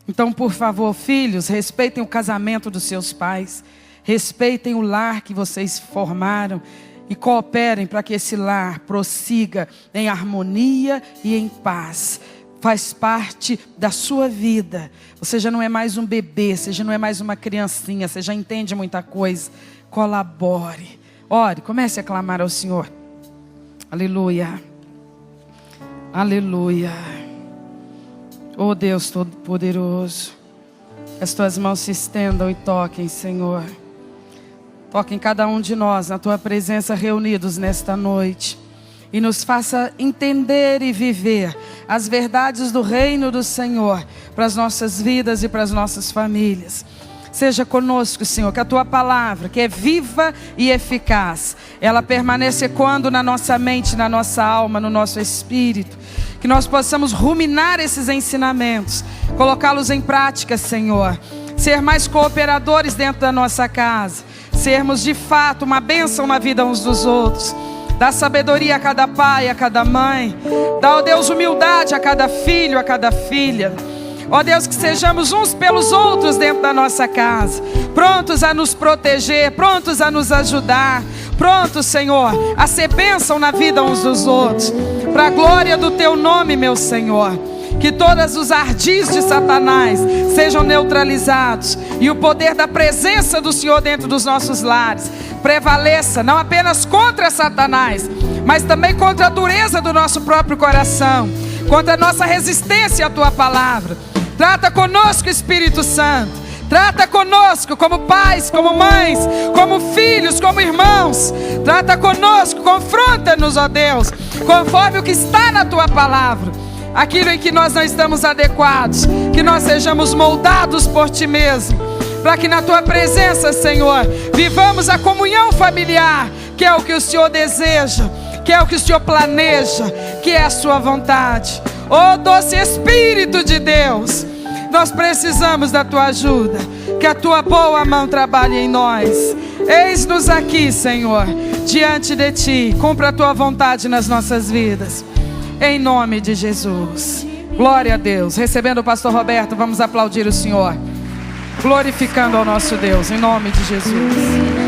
Então, por favor, filhos, respeitem o casamento dos seus pais, respeitem o lar que vocês formaram e cooperem para que esse lar prossiga em harmonia e em paz. Faz parte da sua vida. Você já não é mais um bebê, você já não é mais uma criancinha, você já entende muita coisa. Colabore, ore, comece a clamar ao Senhor. Aleluia, aleluia. Oh Deus Todo-Poderoso, as tuas mãos se estendam e toquem, Senhor. Toquem cada um de nós na tua presença reunidos nesta noite. E nos faça entender e viver as verdades do reino do Senhor para as nossas vidas e para as nossas famílias. Seja conosco, Senhor, que a tua palavra, que é viva e eficaz, ela permaneça ecoando na nossa mente, na nossa alma, no nosso espírito. Que nós possamos ruminar esses ensinamentos, colocá-los em prática, Senhor. Ser mais cooperadores dentro da nossa casa. Sermos de fato uma bênção na vida uns dos outros. Dá sabedoria a cada pai, a cada mãe. Dá, ó Deus, humildade a cada filho, a cada filha. Ó Deus, que sejamos uns pelos outros dentro da nossa casa. Prontos a nos proteger, prontos a nos ajudar. Prontos, Senhor, a ser bênção na vida uns dos outros. Para a glória do teu nome, meu Senhor. Que todos os ardis de Satanás sejam neutralizados. E o poder da presença do Senhor dentro dos nossos lares prevaleça, não apenas contra Satanás, mas também contra a dureza do nosso próprio coração, contra a nossa resistência à tua palavra. Trata conosco, Espírito Santo. Trata conosco como pais, como mães, como filhos, como irmãos. Trata conosco, confronta-nos, ó Deus, conforme o que está na tua palavra. Aquilo em que nós não estamos adequados, que nós sejamos moldados por ti mesmo, para que na tua presença, Senhor, vivamos a comunhão familiar, que é o que o Senhor deseja, que é o que o Senhor planeja, que é a sua vontade. Ó doce Espírito de Deus, nós precisamos da tua ajuda, que a tua boa mão trabalhe em nós. Eis-nos aqui, Senhor, diante de ti. Cumpra a tua vontade nas nossas vidas, em nome de Jesus. Glória a Deus. Recebendo o pastor Roberto, vamos aplaudir o Senhor, glorificando ao nosso Deus, em nome de Jesus.